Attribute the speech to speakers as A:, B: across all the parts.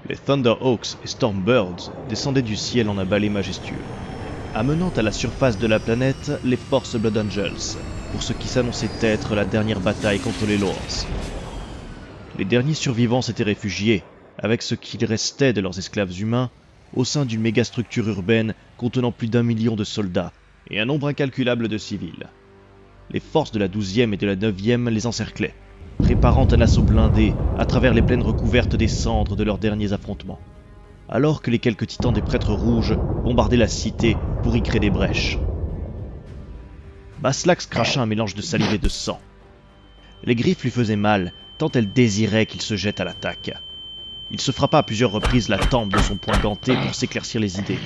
A: Les Thunderhawks et Stormbirds descendaient du ciel en un balai majestueux, amenant à la surface de la planète les forces Blood Angels, pour ce qui s'annonçait être la dernière bataille contre les Lords. Les derniers survivants s'étaient réfugiés, avec ce qu'il restait de leurs esclaves humains, au sein d'une mégastructure urbaine contenant plus d'1 million de soldats et un nombre incalculable de civils. Les forces de la 12e et de la 9e les encerclaient, préparant un assaut blindé à travers les plaines recouvertes des cendres de leurs derniers affrontements, alors que les quelques titans des prêtres rouges bombardaient la cité pour y créer des brèches. Baslax cracha un mélange de salive et de sang. Les griffes lui faisaient mal, tant elle désirait qu'il se jette à l'attaque. Il se frappa à plusieurs reprises la tempe de son poing ganté pour s'éclaircir les idées.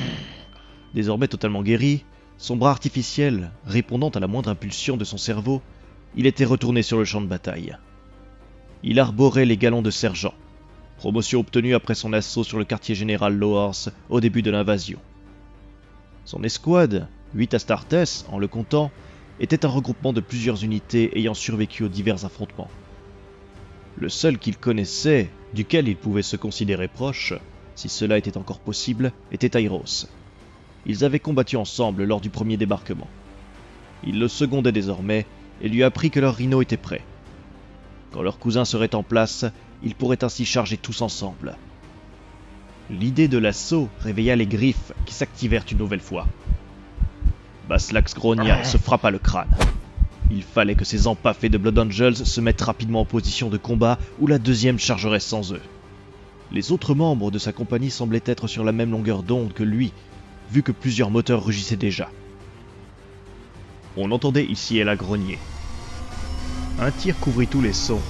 A: Désormais totalement guéri, son bras artificiel répondant à la moindre impulsion de son cerveau, il était retourné sur le champ de bataille. Il arborait les galons de sergent, promotion obtenue après son assaut sur le quartier général Loars au début de l'invasion. Son escouade, 8 Astartes en le comptant, était un regroupement de plusieurs unités ayant survécu aux divers affrontements. Le seul qu'il connaissait, duquel il pouvait se considérer proche, si cela était encore possible, était Tyros. Ils avaient combattu ensemble lors du premier débarquement. Il le secondait désormais et lui apprit que leur rhino était prêt. Quand leur cousin serait en place, ils pourraient ainsi charger tous ensemble. L'idée de l'assaut réveilla les griffes qui s'activèrent une nouvelle fois. Baslax grogna et se frappa le crâne. Il fallait que ces empaffés de Blood Angels se mettent rapidement en position de combat ou la deuxième chargerait sans eux. Les autres membres de sa compagnie semblaient être sur la même longueur d'onde que lui, vu que plusieurs moteurs rugissaient déjà. On entendait ici et là grogner. Un tir couvrit tous les sons,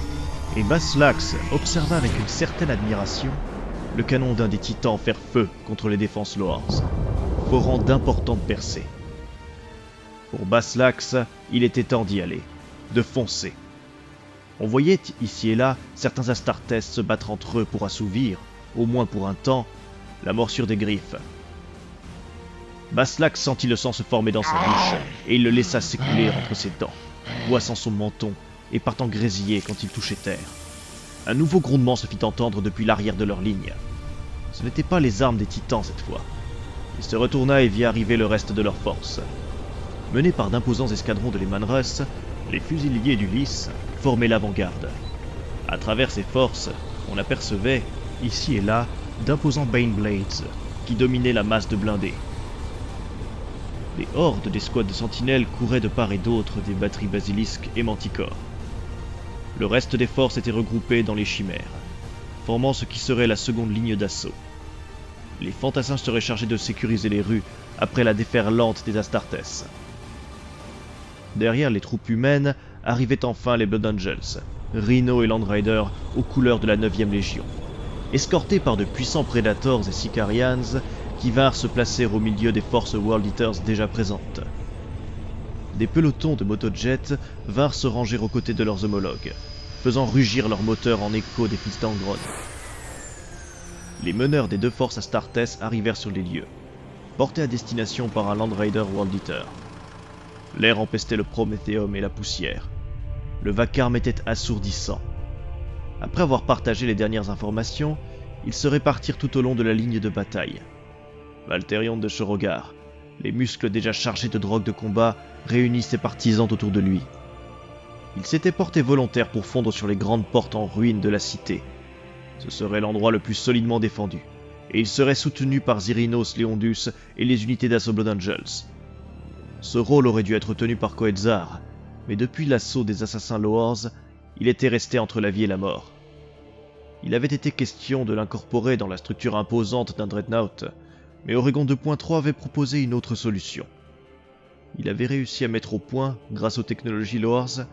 A: et Baslax observa avec une certaine admiration le canon d'un des titans faire feu contre les défenses Loars, forant d'importantes percées. Pour Baslax, il était temps d'y aller, de foncer. On voyait ici et là certains Astartes se battre entre eux pour assouvir, au moins pour un temps, la morsure des griffes. Baslax sentit le sang se former dans sa bouche, et il le laissa s'écouler entre ses dents, boissant son menton et partant grésiller quand il touchait terre. Un nouveau grondement se fit entendre depuis l'arrière de leur ligne. Ce n'étaient pas les armes des titans cette fois. Il se retourna et vit arriver le reste de leurs forces. Menés par d'imposants escadrons de Lemanruss, les fusiliers d'Ulysse formaient l'avant-garde. À travers ces forces, on apercevait, ici et là, d'imposants Baneblades qui dominaient la masse de blindés. Les hordes d'escouades de sentinelles couraient de part et d'autre des batteries basilisques et manticores. Le reste des forces était regroupé dans les chimères, formant ce qui serait la seconde ligne d'assaut. Les fantassins seraient chargés de sécuriser les rues après la déferlante des Astartes. Derrière les troupes humaines arrivaient enfin les Blood Angels, Rhino et Landrider aux couleurs de la 9e Légion, escortés par de puissants Predators et Sicarians qui vinrent se placer au milieu des forces World Eaters déjà présentes. Des pelotons de motojets vinrent se ranger aux côtés de leurs homologues, faisant rugir leurs moteurs en écho des fils d'Angron. Les meneurs des deux forces Astartes arrivèrent sur les lieux, portés à destination par un Landrider World Eater. L'air empestait le prometheuum et la poussière. Le vacarme était assourdissant. Après avoir partagé les dernières informations, ils se répartirent tout au long de la ligne de bataille. Valterion de Shorogar, les muscles déjà chargés de drogue de combat, réunit ses partisans autour de lui. Il s'était porté volontaire pour fondre sur les grandes portes en ruine de la cité. Ce serait l'endroit le plus solidement défendu, et il serait soutenu par Zirinos Leondus et les unités d'assaut Blood Angels. Ce rôle aurait dû être tenu par Coetzar, mais depuis l'assaut des assassins Loars, il était resté entre la vie et la mort. Il avait été question de l'incorporer dans la structure imposante d'un Dreadnought, mais Oregon 2.3 avait proposé une autre solution. Il avait réussi à mettre au point, grâce aux technologies Loars,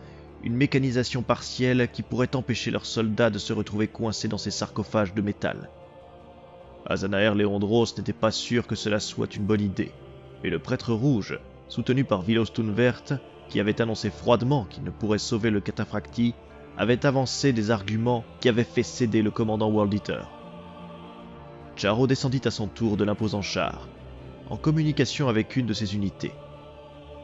A: une mécanisation partielle qui pourrait empêcher leurs soldats de se retrouver coincés dans ces sarcophages de métal. Azanaer Leondros n'était pas sûr que cela soit une bonne idée, et le prêtre rouge, soutenu par Vilos Tunvert, qui avait annoncé froidement qu'il ne pourrait sauver le cataphracti, avait avancé des arguments qui avaient fait céder le commandant World Eater. Charo descendit à son tour de l'imposant char, en communication avec une de ses unités.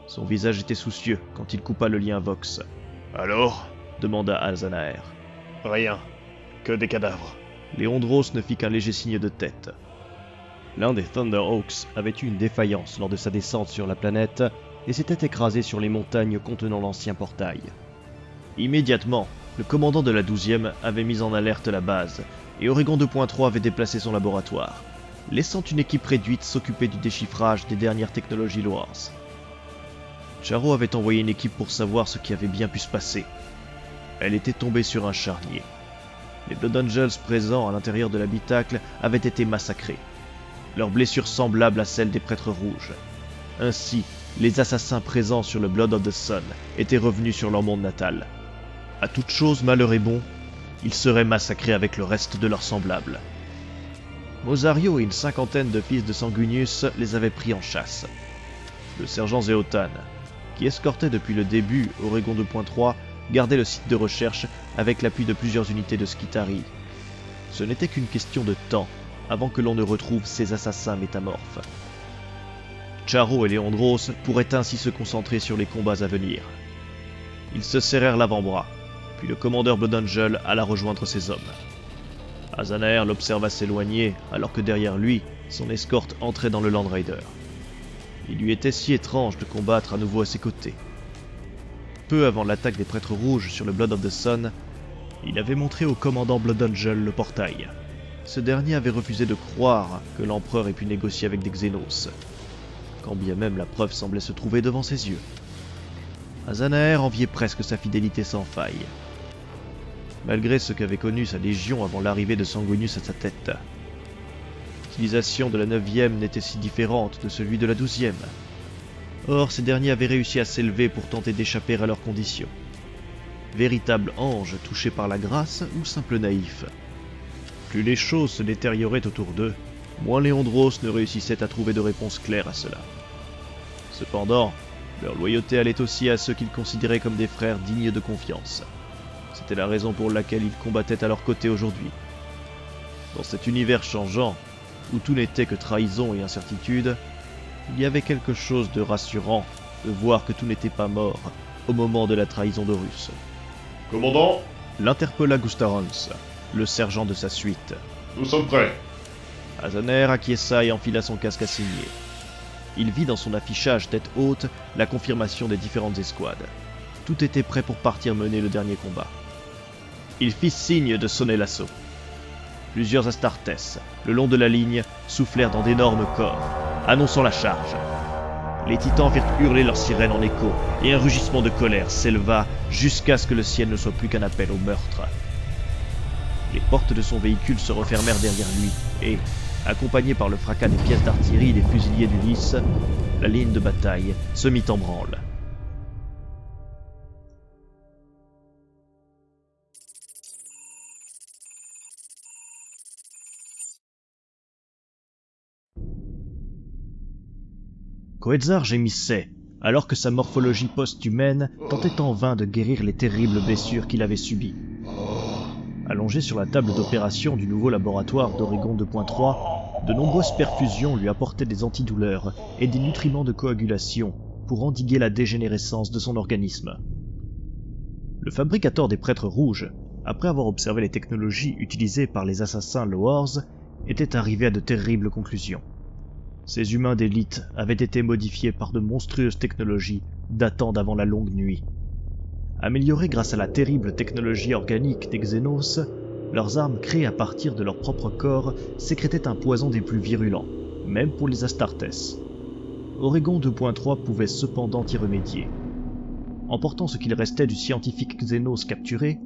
A: Son visage était soucieux quand il coupa le lien Vox.
B: « Alors ?»
A: demanda Azanaer.
B: « Rien. Que des cadavres.
A: Leandros ne fit qu'un léger signe de tête. L'un des Thunderhawks avait eu une défaillance lors de sa descente sur la planète et s'était écrasé sur les montagnes contenant l'ancien portail. Immédiatement, le commandant de la 12e avait mis en alerte la base et Oregon 2.3 avait déplacé son laboratoire, laissant une équipe réduite s'occuper du déchiffrage des dernières technologies Loars. Charo avait envoyé une équipe pour savoir ce qui avait bien pu se passer. Elle était tombée sur un charnier. Les Blood Angels présents à l'intérieur de l'habitacle avaient été massacrés, leurs blessures semblables à celles des prêtres rouges. Ainsi, les assassins présents sur le Blood of the Sun étaient revenus sur leur monde natal. À toute chose malheur est bon, ils seraient massacrés avec le reste de leurs semblables. Mosario et une cinquantaine de fils de Sanguinius les avaient pris en chasse. Le sergent Zéotan, qui escortait depuis le début Oregon 2.3, gardait le site de recherche avec l'appui de plusieurs unités de Skitarii. Ce n'était qu'une question de temps avant que l'on ne retrouve ces assassins métamorphes. Charo et Leandros pourraient ainsi se concentrer sur les combats à venir. Ils se serrèrent l'avant-bras, puis le commandeur Blood Angel alla rejoindre ses hommes. Azanaer l'observa s'éloigner alors que derrière lui, son escorte entrait dans le Land Raider. Il lui était si étrange de combattre à nouveau à ses côtés. Peu avant l'attaque des prêtres rouges sur le Blood of the Sun, il avait montré au commandant Blood Angel le portail. Ce dernier avait refusé de croire que l'empereur ait pu négocier avec des Xénos, quand bien même la preuve semblait se trouver devant ses yeux. Azanaer enviait presque sa fidélité sans faille, malgré ce qu'avait connu sa légion avant l'arrivée de Sanguinius à sa tête. L'utilisation de la 9e n'était si différente de celui de la 12e. Or, ces derniers avaient réussi à s'élever pour tenter d'échapper à leurs conditions. Véritables anges touchés par la grâce ou simples naïfs. Plus les choses se détérioraient autour d'eux, moins Leandros ne réussissait à trouver de réponse claire à cela. Cependant, leur loyauté allait aussi à ceux qu'ils considéraient comme des frères dignes de confiance. C'était la raison pour laquelle ils combattaient à leur côté aujourd'hui. Dans cet univers changeant, où tout n'était que trahison et incertitude, il y avait quelque chose de rassurant de voir que tout n'était pas mort au moment de la trahison d'Horus.
B: « Commandant »
A: l'interpella Gustarons, le sergent de sa suite.
B: « Nous sommes prêts. »
A: Azanaer acquiesça et enfila son casque à signer. Il vit dans son affichage tête haute la confirmation des différentes escouades. Tout était prêt pour partir mener le dernier combat. Il fit signe de sonner l'assaut. Plusieurs Astartes, le long de la ligne, soufflèrent dans d'énormes corps, annonçant la charge. Les titans firent hurler leurs sirènes en écho, et un rugissement de colère s'éleva jusqu'à ce que le ciel ne soit plus qu'un appel au meurtre. Les portes de son véhicule se refermèrent derrière lui, et, accompagné par le fracas des pièces d'artillerie des fusiliers d'Ulysse, la ligne de bataille se mit en branle. Coetzar gémissait, alors que sa morphologie post-humaine tentait en vain de guérir les terribles blessures qu'il avait subies. Allongé sur la table d'opération du nouveau laboratoire d'Oregon 2.3, de nombreuses perfusions lui apportaient des antidouleurs et des nutriments de coagulation pour endiguer la dégénérescence de son organisme. Le fabricateur des prêtres rouges, après avoir observé les technologies utilisées par les assassins Loars, était arrivé à de terribles conclusions. Ces humains d'élite avaient été modifiés par de monstrueuses technologies datant d'avant la longue nuit. Améliorés grâce à la terrible technologie organique des Xénos, leurs armes créées à partir de leur propre corps sécrétaient un poison des plus virulents, même pour les Astartes. Oregon 2.3 pouvait cependant y remédier. Emportant ce qu'il restait du scientifique Xénos capturé,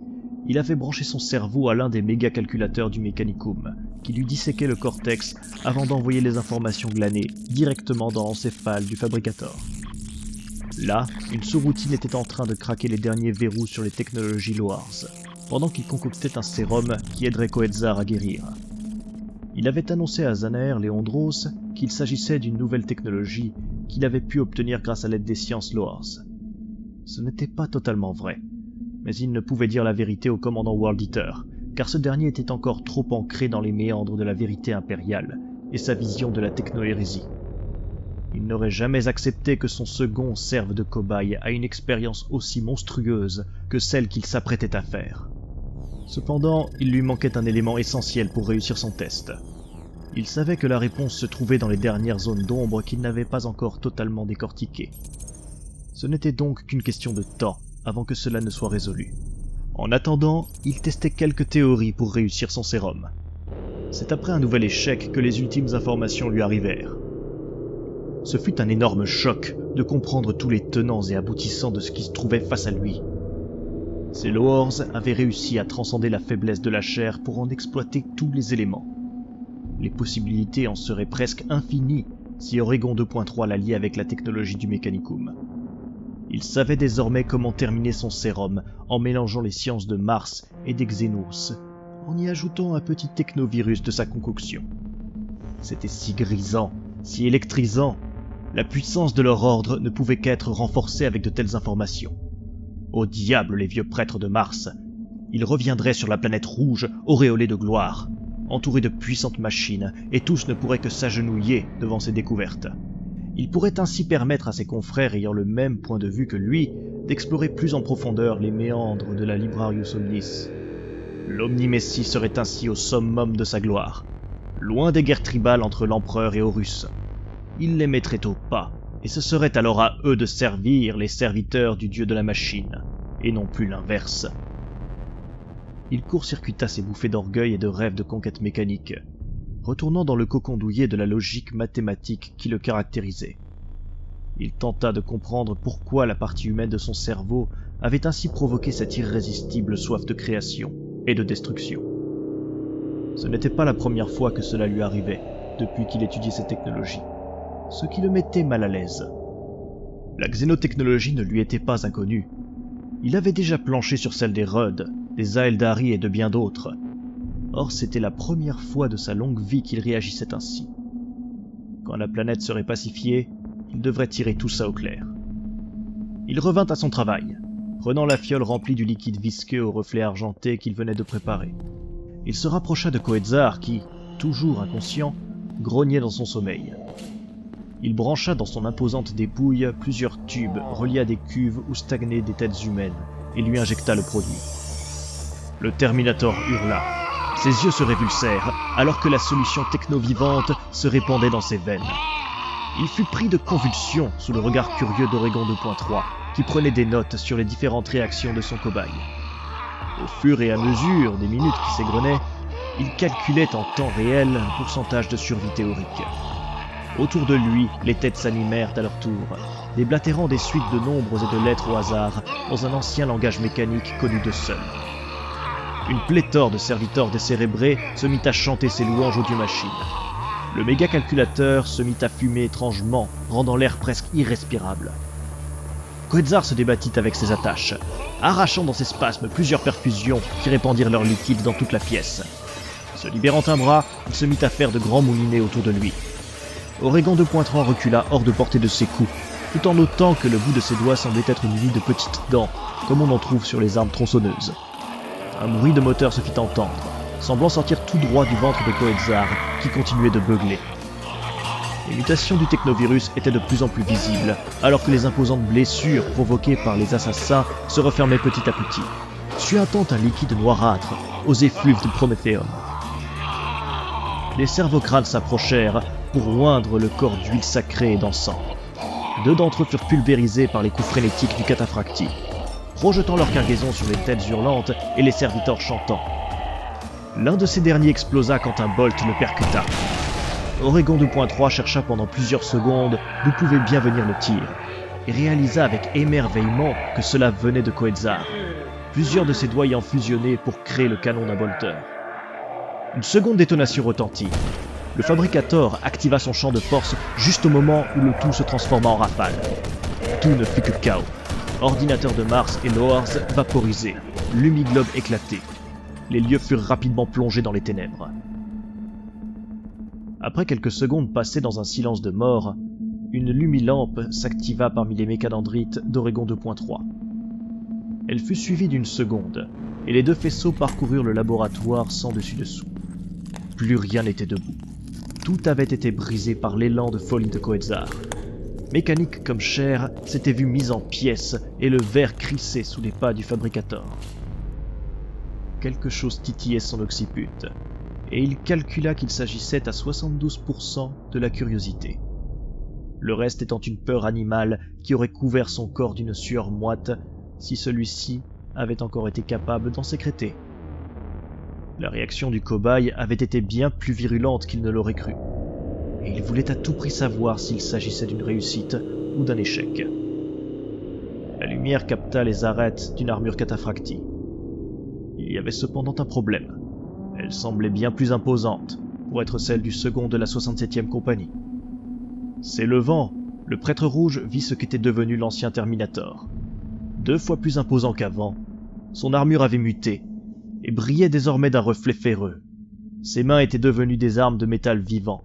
A: il avait branché son cerveau à l'un des méga-calculateurs du Mechanicum, qui lui disséquait le cortex avant d'envoyer les informations glanées directement dans l'encéphale du fabricateur. Là, une sous-routine était en train de craquer les derniers verrous sur les technologies Loars, pendant qu'il concoctait un sérum qui aiderait Coetzar à guérir. Il avait annoncé à Azanaer Leandros qu'il s'agissait d'une nouvelle technologie qu'il avait pu obtenir grâce à l'aide des sciences Loars. Ce n'était pas totalement vrai, mais il ne pouvait dire la vérité au commandant World Eater, car ce dernier était encore trop ancré dans les méandres de la vérité impériale et sa vision de la techno-hérésie. Il n'aurait jamais accepté que son second serve de cobaye à une expérience aussi monstrueuse que celle qu'il s'apprêtait à faire. Cependant, il lui manquait un élément essentiel pour réussir son test. Il savait que la réponse se trouvait dans les dernières zones d'ombre qu'il n'avait pas encore totalement décortiquées. Ce n'était donc qu'une question de temps avant que cela ne soit résolu. En attendant, il testait quelques théories pour réussir son sérum. C'est après un nouvel échec que les ultimes informations lui arrivèrent. Ce fut un énorme choc de comprendre tous les tenants et aboutissants de ce qui se trouvait face à lui. Ces Loors avaient réussi à transcender la faiblesse de la chair pour en exploiter tous les éléments. Les possibilités en seraient presque infinies si Oregon 2.3 l'alliait avec la technologie du Mechanicum. Il savait désormais comment terminer son sérum en mélangeant les sciences de Mars et des Xenos, en y ajoutant un petit technovirus de sa concoction. C'était si grisant, si électrisant. La puissance de leur ordre ne pouvait qu'être renforcée avec de telles informations. Au diable les vieux prêtres de Mars! Ils reviendraient sur la planète rouge, auréolés de gloire, entourés de puissantes machines, et tous ne pourraient que s'agenouiller devant ces découvertes. Il pourrait ainsi permettre à ses confrères ayant le même point de vue que lui d'explorer plus en profondeur les méandres de la Librarius Omnis. L'Omni-Messie serait ainsi au summum de sa gloire, loin des guerres tribales entre l'empereur et Horus. Il les mettrait au pas, et ce serait alors à eux de servir les serviteurs du dieu de la machine, et non plus l'inverse. Il court-circuita ses bouffées d'orgueil et de rêves de conquête mécanique, retournant dans le cocon douillet de la logique mathématique qui le caractérisait. Il tenta de comprendre pourquoi la partie humaine de son cerveau avait ainsi provoqué cette irrésistible soif de création et de destruction. Ce n'était pas la première fois que cela lui arrivait, depuis qu'il étudiait ces technologies, ce qui le mettait mal à l'aise. La xénotechnologie ne lui était pas inconnue. Il avait déjà planché sur celle des Rudd, des Aeldari et de bien d'autres. Or, c'était la première fois de sa longue vie qu'il réagissait ainsi. Quand la planète serait pacifiée, il devrait tirer tout ça au clair. Il revint à son travail, prenant la fiole remplie du liquide visqueux au reflet argenté qu'il venait de préparer. Il se rapprocha de Coetzar qui, toujours inconscient, grognait dans son sommeil. Il brancha dans son imposante dépouille plusieurs tubes reliés à des cuves où stagnaient des têtes humaines et lui injecta le produit. Le Terminator hurla. Ses yeux se révulsèrent alors que la solution techno-vivante se répandait dans ses veines. Il fut pris de convulsions sous le regard curieux d'Oregon 2.3 qui prenait des notes sur les différentes réactions de son cobaye. Au fur et à mesure des minutes qui s'égrenaient, il calculait en temps réel un pourcentage de survie théorique. Autour de lui, les têtes s'animèrent à leur tour, déblatérant des suites de nombres et de lettres au hasard dans un ancien langage mécanique connu d'eux seuls. Une pléthore de serviteurs décérébrés se mit à chanter ses louanges aux dieux machines. Le méga-calculateur se mit à fumer étrangement, rendant l'air presque irrespirable. Coetzar se débattit avec ses attaches, arrachant dans ses spasmes plusieurs perfusions qui répandirent leur liquide dans toute la pièce. Se libérant un bras, il se mit à faire de grands moulinets autour de lui. Oregon 2.3 recula hors de portée de ses coups, tout en notant que le bout de ses doigts semblait être muni de petites dents, comme on en trouve sur les armes tronçonneuses. Un bruit de moteur se fit entendre, semblant sortir tout droit du ventre de Coetzar, qui continuait de beugler. Les mutations du technovirus étaient de plus en plus visibles, alors que les imposantes blessures provoquées par les assassins se refermaient petit à petit, suintant un liquide noirâtre aux effluves de Prometheium. Les cerveau-crânes s'approchèrent pour oindre le corps d'huile sacrée et d'encens. Deux d'entre eux furent pulvérisés par les coups frénétiques du cataphracti, projetant leur cargaison sur les têtes hurlantes et les serviteurs chantants. L'un de ces derniers explosa quand un bolt le percuta. Oregon 2.3 chercha pendant plusieurs secondes d'où pouvait bien venir le tir, et réalisa avec émerveillement que cela venait de Coetzar, plusieurs de ses doigts ayant fusionné pour créer le canon d'un bolter. Une seconde détonation retentit. Le fabricateur activa son champ de force juste au moment où le tout se transforma en rafale. Tout ne fut que chaos. Ordinateurs de Mars et Loars vaporisés, l'humiglobe éclaté. Les lieux furent rapidement plongés dans les ténèbres. Après quelques secondes passées dans un silence de mort, une lumilampe s'activa parmi les mécadendrites d'Oregon 2.3. Elle fut suivie d'une seconde, et les deux faisceaux parcoururent le laboratoire sans dessus-dessous. Plus rien n'était debout. Tout avait été brisé par l'élan de folie de Coetzar. Mécanique comme chair s'était vu mise en pièces et le verre crissé sous les pas du fabricateur. quelque chose titillait son occiput, et il calcula qu'il s'agissait à 72% de la curiosité. Le reste étant une peur animale qui aurait couvert son corps d'une sueur moite si celui-ci avait encore été capable d'en sécréter. La réaction du cobaye avait été bien plus virulente qu'il ne l'aurait cru, et il voulait à tout prix savoir s'il s'agissait d'une réussite ou d'un échec. La lumière capta les arêtes d'une armure cataphractie. Il y avait cependant un problème. Elle semblait bien plus imposante pour être celle du second de la 67e compagnie. S'élevant, le prêtre rouge vit ce qu'était devenu l'ancien Terminator. 2 fois plus imposant qu'avant, son armure avait muté et brillait désormais d'un reflet ferreux. Ses mains étaient devenues des armes de métal vivant,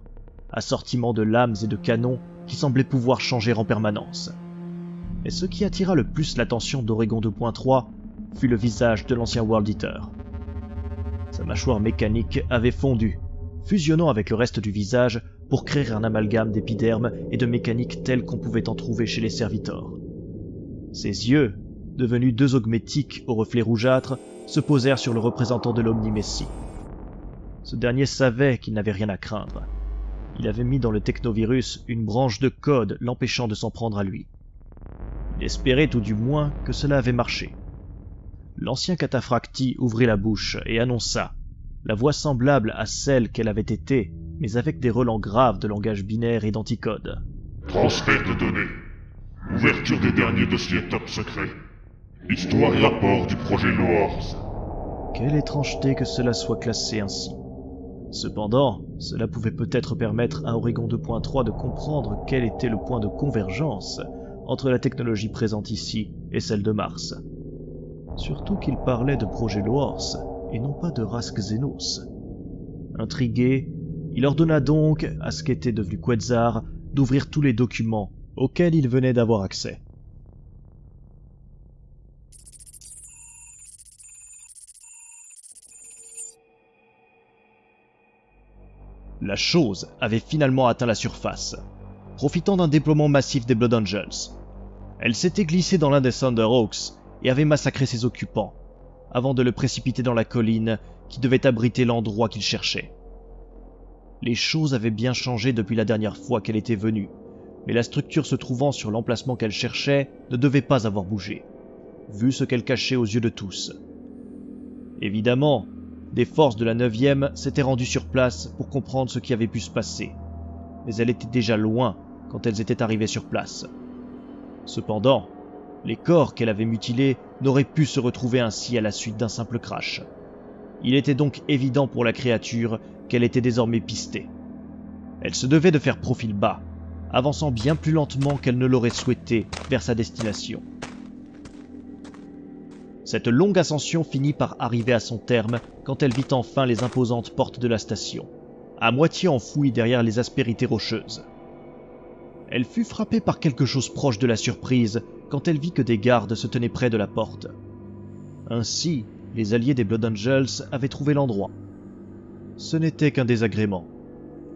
A: assortiment de lames et de canons qui semblaient pouvoir changer en permanence. Mais ce qui attira le plus l'attention d'Oregon 2.3 fut le visage de l'ancien World Eater. Sa mâchoire mécanique avait fondu, fusionnant avec le reste du visage pour créer un amalgame d'épiderme et de mécanique tel qu'on pouvait en trouver chez les servitors. Ses yeux, devenus 2 augmétiques au reflet rougeâtre, se posèrent sur le représentant de l'Omni-Messie. Ce dernier savait qu'il n'avait rien à craindre. Il avait mis dans le technovirus une branche de code l'empêchant de s'en prendre à lui. Il espérait tout du moins que cela avait marché. L'ancien cataphractie ouvrit la bouche et annonça, la voix semblable à celle qu'elle avait été, mais avec des relents graves de langage binaire et d'anticode.
C: Transfert de données. Ouverture des derniers dossiers top secrets. Histoire et rapport du projet Loors.
A: Quelle étrangeté que cela soit classé ainsi. Cependant, cela pouvait peut-être permettre à Oregon 2.3 de comprendre quel était le point de convergence entre la technologie présente ici et celle de Mars. Surtout qu'il parlait de projet Loors et non pas de race Xenos. Intrigué, il ordonna donc à ce qu'était devenu Quetzar d'ouvrir tous les documents auxquels il venait d'avoir accès. La chose avait finalement atteint la surface, profitant d'un déploiement massif des Blood Angels. Elle s'était glissée dans l'un des Thunderhawks et avait massacré ses occupants, avant de le précipiter dans la colline qui devait abriter l'endroit qu'il cherchait. Les choses avaient bien changé depuis la dernière fois qu'elle était venue, mais la structure se trouvant sur l'emplacement qu'elle cherchait ne devait pas avoir bougé, vu ce qu'elle cachait aux yeux de tous. Évidemment, des forces de la 9e s'étaient rendues sur place pour comprendre ce qui avait pu se passer, mais elles étaient déjà loin quand elles étaient arrivées sur place. Cependant, les corps qu'elle avait mutilés n'auraient pu se retrouver ainsi à la suite d'un simple crash. Il était donc évident pour la créature qu'elle était désormais pistée. Elle se devait de faire profil bas, avançant bien plus lentement qu'elle ne l'aurait souhaité vers sa destination. Cette longue ascension finit par arriver à son terme quand elle vit enfin les imposantes portes de la station, à moitié enfouies derrière les aspérités rocheuses. Elle fut frappée par quelque chose proche de la surprise quand elle vit que des gardes se tenaient près de la porte. Ainsi, les alliés des Blood Angels avaient trouvé l'endroit. Ce n'était qu'un désagrément.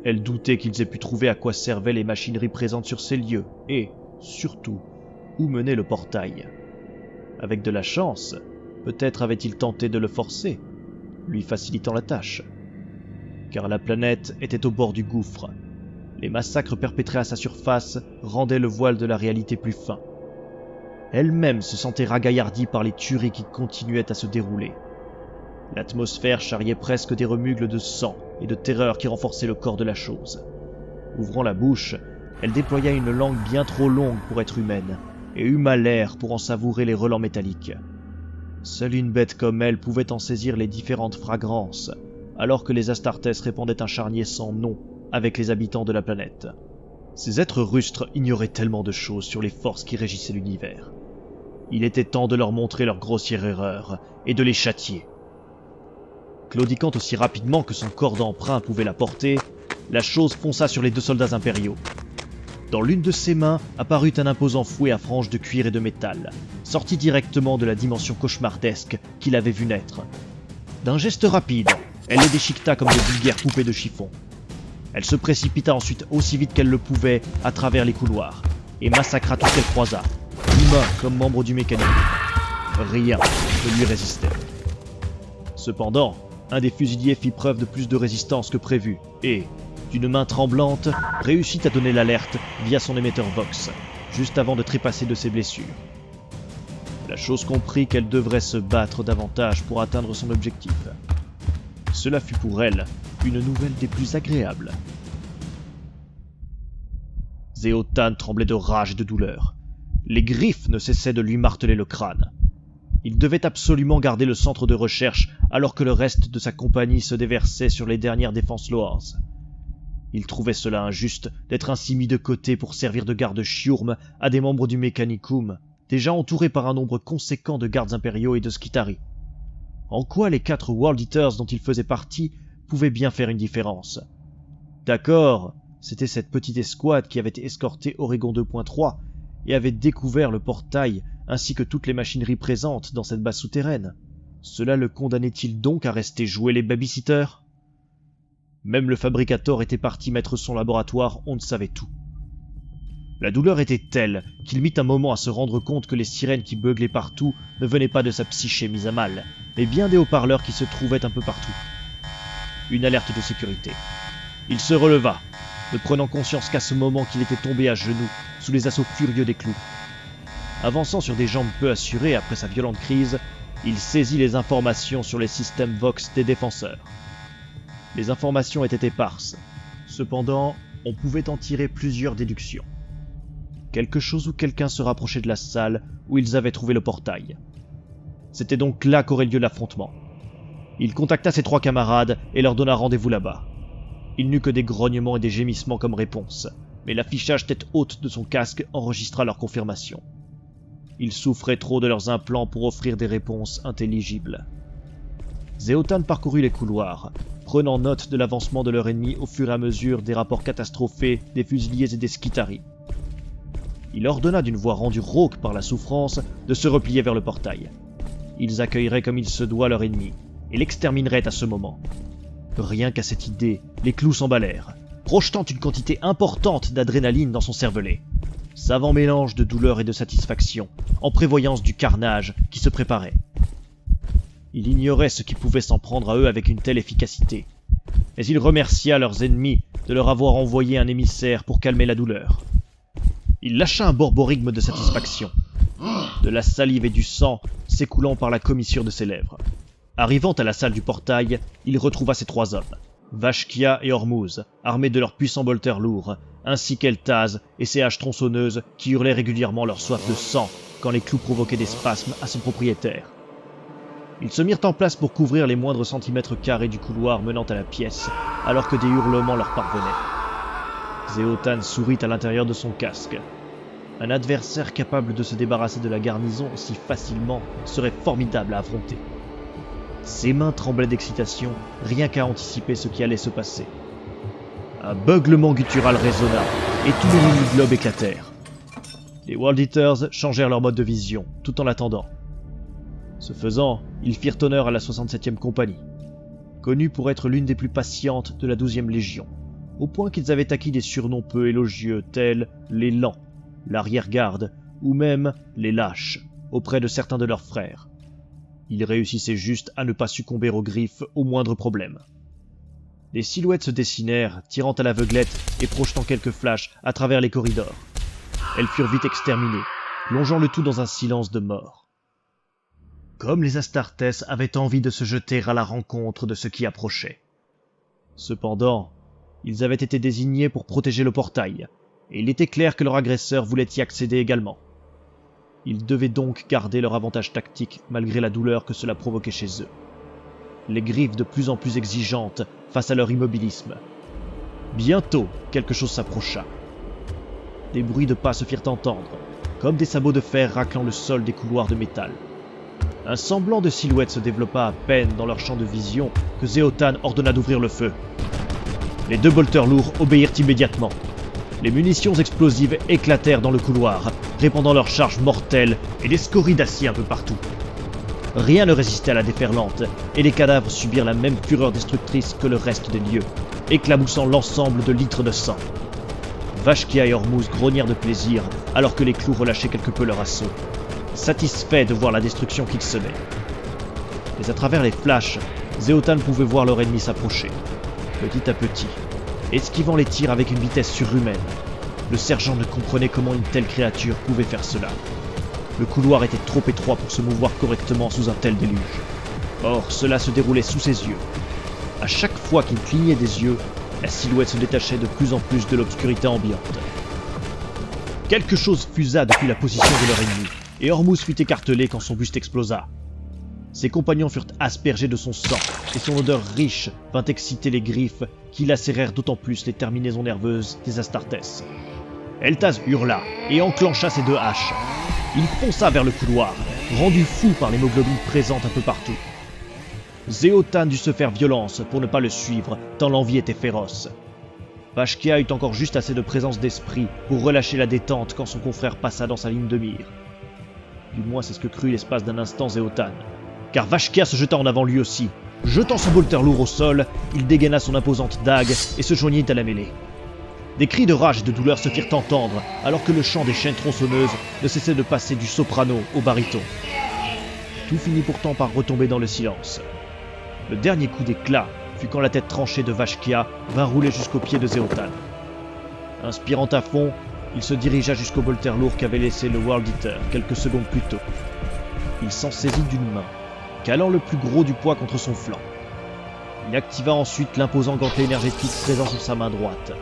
A: Elle doutait qu'ils aient pu trouver à quoi servaient les machineries présentes sur ces lieux et, surtout, où menait le portail. Avec de la chance, peut-être avait-il tenté de le forcer, lui facilitant la tâche. Car la planète était au bord du gouffre. Les massacres perpétrés à sa surface rendaient le voile de la réalité plus fin. Elle-même se sentait ragaillardie par les tueries qui continuaient à se dérouler. L'atmosphère charriait presque des remugles de sang et de terreur qui renforçaient le corps de la chose. Ouvrant la bouche, elle déploya une langue bien trop longue pour être humaine, et huma l'air pour en savourer les relents métalliques. Seule une bête comme elle pouvait en saisir les différentes fragrances, alors que les Astartes répandaient un charnier sans nom avec les habitants de la planète. Ces êtres rustres ignoraient tellement de choses sur les forces qui régissaient l'univers. Il était temps de leur montrer leur grossière erreur et de les châtier. Claudiquant aussi rapidement que son corps d'emprunt pouvait la porter, la chose fonça sur les 2 soldats impériaux. Dans l'une de ses mains apparut un imposant fouet à franges de cuir et de métal, sorti directement de la dimension cauchemardesque qu'il avait vu naître. D'un geste rapide, elle les déchiqueta comme de vulgaires poupées de chiffon. Elle se précipita ensuite aussi vite qu'elle le pouvait à travers les couloirs, et massacra tout ce qu'elle croisa, humain comme membre du mécanisme. Rien ne lui résistait. Cependant, un des fusiliers fit preuve de plus de résistance que prévu et, d'une main tremblante, réussit à donner l'alerte via son émetteur Vox, juste avant de trépasser de ses blessures. La chose comprit qu'elle devrait se battre davantage pour atteindre son objectif. Cela fut pour elle une nouvelle des plus agréables. Zéotan tremblait de rage et de douleur. Les griffes ne cessaient de lui marteler le crâne. Il devait absolument garder le centre de recherche alors que le reste de sa compagnie se déversait sur les dernières défenses Loars. Il trouvait cela injuste d'être ainsi mis de côté pour servir de garde-chiourme à des membres du Mechanicum, déjà entourés par un nombre conséquent de gardes impériaux et de Skitarii. En quoi les 4 World Eaters dont il faisait partie pouvaient bien faire une différence? D'accord, c'était cette petite escouade qui avait escorté Oregon 2.3 et avait découvert le portail ainsi que toutes les machineries présentes dans cette base souterraine. Cela le condamnait-il donc à rester jouer les babysitters? Même le fabricateur était parti mettre son laboratoire, on ne savait tout. La douleur était telle qu'il mit un moment à se rendre compte que les sirènes qui beuglaient partout ne venaient pas de sa psyché mise à mal, mais bien des haut-parleurs qui se trouvaient un peu partout. Une alerte de sécurité. Il se releva, ne prenant conscience qu'à ce moment qu'il était tombé à genoux, sous les assauts furieux des clous. Avançant sur des jambes peu assurées après sa violente crise, il saisit les informations sur les systèmes Vox des défenseurs. Les informations étaient éparses. Cependant, on pouvait en tirer plusieurs déductions. Quelque chose ou quelqu'un se rapprochait de la salle où ils avaient trouvé le portail. C'était donc là qu'aurait lieu l'affrontement. Il contacta ses 3 camarades et leur donna rendez-vous là-bas. Il n'eut que des grognements et des gémissements comme réponse, mais l'affichage tête haute de son casque enregistra leur confirmation. Ils souffraient trop de leurs implants pour offrir des réponses intelligibles. Zéotan parcourut les couloirs, prenant note de l'avancement de leur ennemi au fur et à mesure des rapports catastrophés des fusiliers et des Skitarii. Il ordonna d'une voix rendue rauque par la souffrance de se replier vers le portail. Ils accueilleraient comme il se doit leur ennemi, et l'extermineraient à ce moment. Rien qu'à cette idée, les clous s'emballèrent, projetant une quantité importante d'adrénaline dans son cervelet. Savant mélange de douleur et de satisfaction, en prévoyance du carnage qui se préparait. Il ignorait ce qui pouvait s'en prendre à eux avec une telle efficacité, mais il remercia leurs ennemis de leur avoir envoyé un émissaire pour calmer la douleur. Il lâcha un borborigme de satisfaction, de la salive et du sang s'écoulant par la commissure de ses lèvres. Arrivant à la salle du portail, il retrouva ses 3 hommes, Vashkia et Hormuz, armés de leurs puissants bolters lourds, ainsi qu'Eltaz et ses haches tronçonneuses qui hurlaient régulièrement leur soif de sang quand les clous provoquaient des spasmes à son propriétaire. Ils se mirent en place pour couvrir les moindres centimètres carrés du couloir menant à la pièce, alors que des hurlements leur parvenaient. Zéotan sourit à l'intérieur de son casque. Un adversaire capable de se débarrasser de la garnison aussi facilement serait formidable à affronter. Ses mains tremblaient d'excitation, rien qu'à anticiper ce qui allait se passer. Un beuglement guttural résonna, et tous les mini-globes éclatèrent. Les World Eaters changèrent leur mode de vision, tout en l'attendant. Ce faisant, ils firent honneur à la 67e compagnie, connue pour être l'une des plus patientes de la 12e Légion, au point qu'ils avaient acquis des surnoms peu élogieux tels les Lents, l'arrière-garde ou même les Lâches, auprès de certains de leurs frères. Ils réussissaient juste à ne pas succomber aux griffes au moindre problème. Des silhouettes se dessinèrent, tirant à l'aveuglette et projetant quelques flashs à travers les corridors. Elles furent vite exterminées, plongeant le tout dans un silence de mort. Comme les Astartes avaient envie de se jeter à la rencontre de ce qui approchait. Cependant, ils avaient été désignés pour protéger le portail, et il était clair que leur agresseur voulait y accéder également. Ils devaient donc garder leur avantage tactique malgré la douleur que cela provoquait chez eux. Les griffes de plus en plus exigeantes face à leur immobilisme. Bientôt, quelque chose s'approcha. Des bruits de pas se firent entendre, comme des sabots de fer raclant le sol des couloirs de métal. Un semblant de silhouette se développa à peine dans leur champ de vision que Zéotan ordonna d'ouvrir le feu. Les 2 bolters lourds obéirent immédiatement. Les munitions explosives éclatèrent dans le couloir, répandant leurs charges mortelles et des scories d'acier un peu partout. Rien ne résistait à la déferlante, et les cadavres subirent la même fureur destructrice que le reste des lieux, éclaboussant l'ensemble de litres de sang. Vashkia et Hormuz grognèrent de plaisir, alors que les clous relâchaient quelque peu leur assaut, satisfaits de voir la destruction qu'ils semaient. mais à travers les flashs, Zéotan pouvait voir leur ennemi s'approcher. Petit à petit, esquivant les tirs avec une vitesse surhumaine, le sergent ne comprenait comment une telle créature pouvait faire cela. Le couloir était trop étroit pour se mouvoir correctement sous un tel déluge. Or, cela se déroulait sous ses yeux. À chaque fois qu'il clignait des yeux, la silhouette se détachait de plus en plus de l'obscurité ambiante. Quelque chose fusa depuis la position de leur ennemi, et Ormuz fut écartelé quand son buste explosa. Ses compagnons furent aspergés de son sang, et son odeur riche vint exciter les griffes qui lacérèrent d'autant plus les terminaisons nerveuses des Astartes. Eltaz hurla et enclencha ses 2 haches. Il fonça vers le couloir, rendu fou par l'hémoglobine présente un peu partout. Zéotan dut se faire violence pour ne pas le suivre, tant l'envie était féroce. Vashkia eut encore juste assez de présence d'esprit pour relâcher la détente quand son confrère passa dans sa ligne de mire. Du moins c'est ce que crut l'espace d'un instant Zéotan, car Vashkia se jeta en avant lui aussi. Jetant son bolter lourd au sol, il dégaina son imposante dague et se joignit à la mêlée. Des cris de rage et de douleur se firent entendre, alors que le chant des chaînes tronçonneuses ne cessait de passer du soprano au baryton. Tout finit pourtant par retomber dans le silence. Le dernier coup d'éclat fut quand la tête tranchée de Vashkia vint rouler jusqu'au pied de Zéotan. Inspirant à fond, il se dirigea jusqu'au bolter lourd qu'avait laissé le World Eater quelques secondes plus tôt. Il s'en saisit d'une main, calant le plus gros du poids contre son flanc. Il activa ensuite l'imposant gantelet énergétique présent sur sa main droite.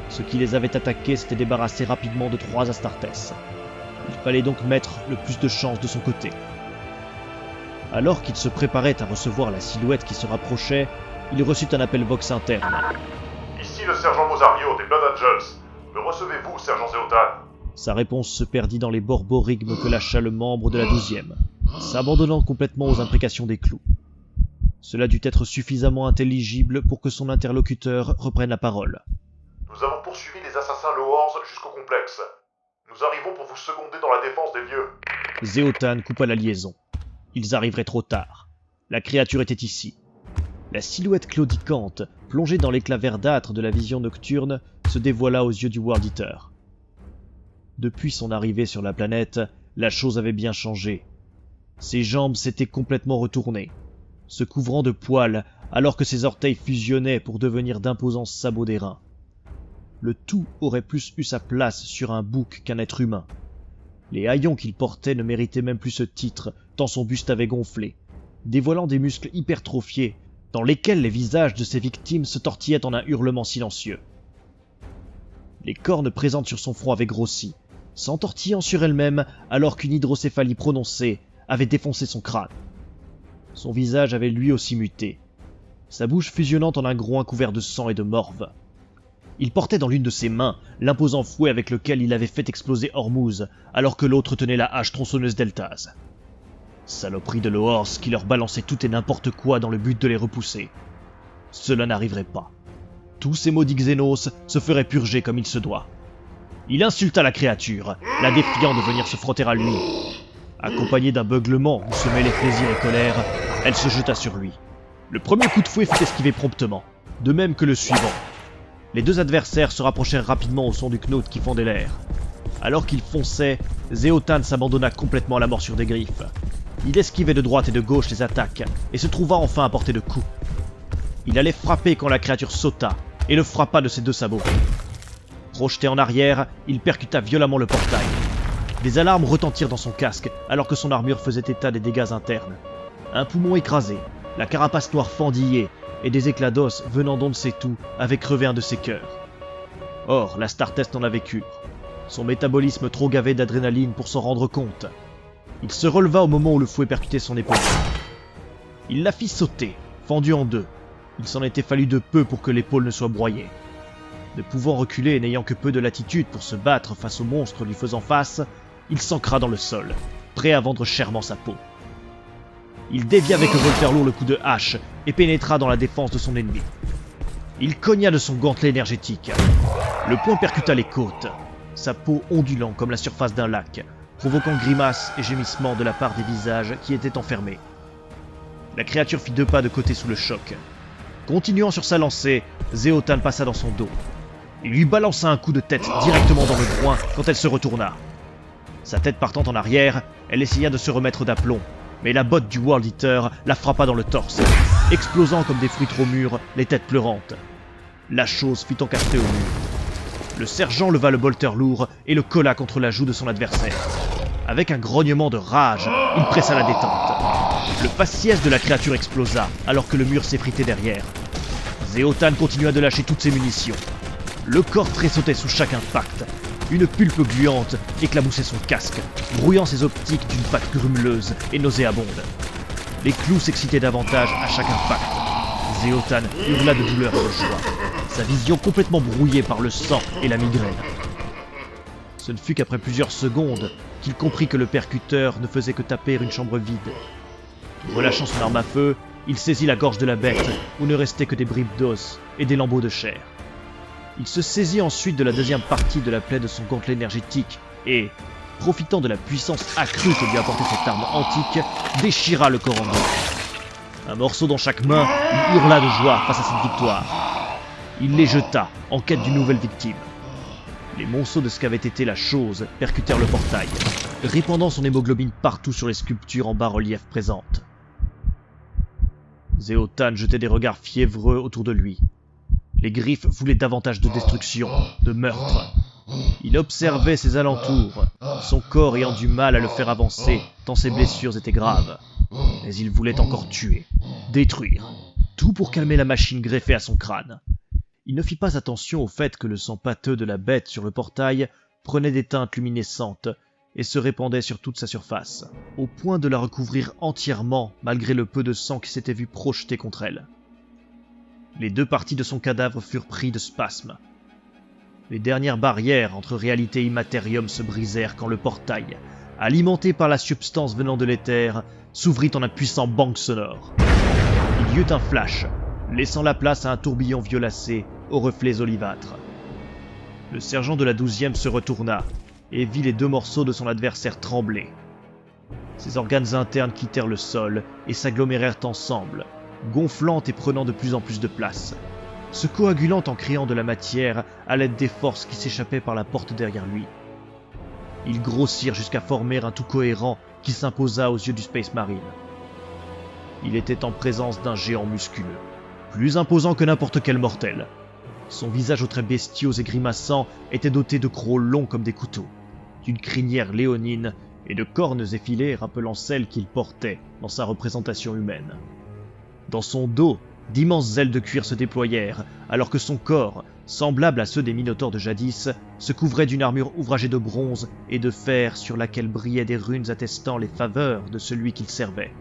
A: Ceux qui les avaient attaqués s'étaient débarrassés rapidement de 3 Astartes. Il fallait donc mettre le plus de chance de son côté. Alors qu'il se préparait à recevoir la silhouette qui se rapprochait, il reçut un appel vox interne.
C: Ici le sergent Mosario des Blood Angels. Me recevez-vous, sergent Zéotan?
A: Sa réponse se perdit dans les borborigmes que lâcha le membre de la 12e, s'abandonnant complètement aux imprécations des clous. Cela dut être suffisamment intelligible pour que son interlocuteur reprenne la parole.
C: Nous avons poursuivi les assassins Loors jusqu'au complexe. Nous arrivons pour vous seconder dans la défense des lieux.
A: Zéotan coupa la liaison. Ils arriveraient trop tard. La créature était ici. La silhouette claudicante, plongée dans l'éclat verdâtre de la vision nocturne, se dévoila aux yeux du World Eater. Depuis son arrivée sur la planète, la chose avait bien changé. Ses jambes s'étaient complètement retournées, se couvrant de poils alors que ses orteils fusionnaient pour devenir d'imposants sabots d'airain. Le tout aurait plus eu sa place sur un bouc qu'un être humain. Les haillons qu'il portait ne méritaient même plus ce titre, tant son buste avait gonflé, dévoilant des muscles hypertrophiés, dans lesquels les visages de ses victimes se tortillaient en un hurlement silencieux. Les cornes présentes sur son front avaient grossi, s'entortillant sur elles-mêmes alors qu'une hydrocéphalie prononcée avait défoncé son crâne. Son visage avait lui aussi muté, sa bouche fusionnant en un groin couvert de sang et de morve. Il portait dans l'une de ses mains l'imposant fouet avec lequel il avait fait exploser Ormuz, alors que l'autre tenait la hache tronçonneuse d'Eltaz. Saloperie de Loors qui leur balançait tout et n'importe quoi dans le but de les repousser. Cela n'arriverait pas. Tous ces maudits Xénos se feraient purger comme il se doit. Il insulta la créature, la défiant de venir se frotter à lui. Accompagnée d'un beuglement où se mêlaient plaisir et colère, elle se jeta sur lui. Le premier coup de fouet fut esquivé promptement, de même que le suivant. Les 2 adversaires se rapprochèrent rapidement au son du Knaut qui fendait l'air. Alors qu'il fonçait, Zéotan s'abandonna complètement à la morsure des griffes. Il esquivait de droite et de gauche les attaques, et se trouva enfin à portée de coups. Il allait frapper quand la créature sauta, et le frappa de ses 2 sabots. Projeté en arrière, il percuta violemment le portail. Des alarmes retentirent dans son casque, alors que son armure faisait état des dégâts internes. Un poumon écrasé, la carapace noire fendillée, et des éclats d'os venant d'on ne sait où avaient crevé un de ses cœurs. Or, l'Astartes n'en avait cure. Son métabolisme trop gavé d'adrénaline pour s'en rendre compte. Il se releva au moment où le fouet percutait son épaule. Il la fit sauter, fendue en 2. Il s'en était fallu de peu pour que l'épaule ne soit broyée. Ne pouvant reculer et n'ayant que peu de latitude pour se battre face au monstre lui faisant face, il s'ancra dans le sol, prêt à vendre chèrement sa peau. Il dévia avec le volter lourd le coup de hache et pénétra dans la défense de son ennemi. Il cogna de son gantelet énergétique. Le poing percuta les côtes, sa peau ondulant comme la surface d'un lac, provoquant grimaces et gémissements de la part des visages qui étaient enfermés. La créature fit 2 pas de côté sous le choc. Continuant sur sa lancée, Zéotan passa dans son dos. Il lui balança un coup de tête directement dans le groin quand elle se retourna. Sa tête partant en arrière, elle essaya de se remettre d'aplomb, mais la botte du World Eater la frappa dans le torse, explosant comme des fruits trop mûrs, les têtes pleurantes. La chose fit encastrer au mur. Le sergent leva le bolter lourd et le colla contre la joue de son adversaire. Avec un grognement de rage, il pressa la détente. Le faciès de la créature explosa, alors que le mur s'effritait derrière. Zéotan continua de lâcher toutes ses munitions. Le corps tressautait sous chaque impact. Une pulpe gluante éclaboussait son casque, brouillant ses optiques d'une pâte grumeleuse et nauséabonde. Les clous s'excitaient davantage à chaque impact. Zéotan hurla de douleur et de joie, sa vision complètement brouillée par le sang et la migraine. Ce ne fut qu'après plusieurs secondes qu'il comprit que le percuteur ne faisait que taper une chambre vide. Relâchant son arme à feu, il saisit la gorge de la bête, où ne restaient que des bribes d'os et des lambeaux de chair. Il se saisit ensuite de la deuxième partie de la plaie de son gantelet énergétique et, profitant de la puissance accrue que lui apportait cette arme antique, déchira le corps en deux. Un morceau dans chaque main, il hurla de joie face à cette victoire. Il les jeta, en quête d'une nouvelle victime. Les monceaux de ce qu'avait été la chose percutèrent le portail, répandant son hémoglobine partout sur les sculptures en bas-relief présentes. Zéotan jetait des regards fiévreux autour de lui. Les griffes voulaient davantage de destruction, de meurtre. Il observait ses alentours, son corps ayant du mal à le faire avancer, tant ses blessures étaient graves. Mais il voulait encore tuer, détruire, tout pour calmer la machine greffée à son crâne. Il ne fit pas attention au fait que le sang pâteux de la bête sur le portail prenait des teintes luminescentes et se répandait sur toute sa surface, au point de la recouvrir entièrement malgré le peu de sang qui s'était vu projeter contre elle. Les deux parties de son cadavre furent pris de spasmes. Les dernières barrières entre réalité et immatérium se brisèrent quand le portail, alimenté par la substance venant de l'éther, s'ouvrit en un puissant bang sonore. Il y eut un flash, laissant la place à un tourbillon violacé aux reflets olivâtres. Le sergent de la 12e se retourna et vit les deux morceaux de son adversaire trembler. Ses organes internes quittèrent le sol et s'agglomérèrent ensemble, gonflant et prenant de plus en plus de place, se coagulant en créant de la matière à l'aide des forces qui s'échappaient par la porte derrière lui. Ils grossirent jusqu'à former un tout cohérent qui s'imposa aux yeux du Space Marine. Il était en présence d'un géant musculeux, plus imposant que n'importe quel mortel. Son visage aux traits bestiaux et grimaçants était doté de crocs longs comme des couteaux, d'une crinière léonine et de cornes effilées rappelant celles qu'il portait dans sa représentation humaine. Dans son dos, d'immenses ailes de cuir se déployèrent, alors que son corps, semblable à ceux des minotaures de jadis, se couvrait d'une armure ouvragée de bronze et de fer sur laquelle brillaient des runes attestant les faveurs de celui qu'il servait.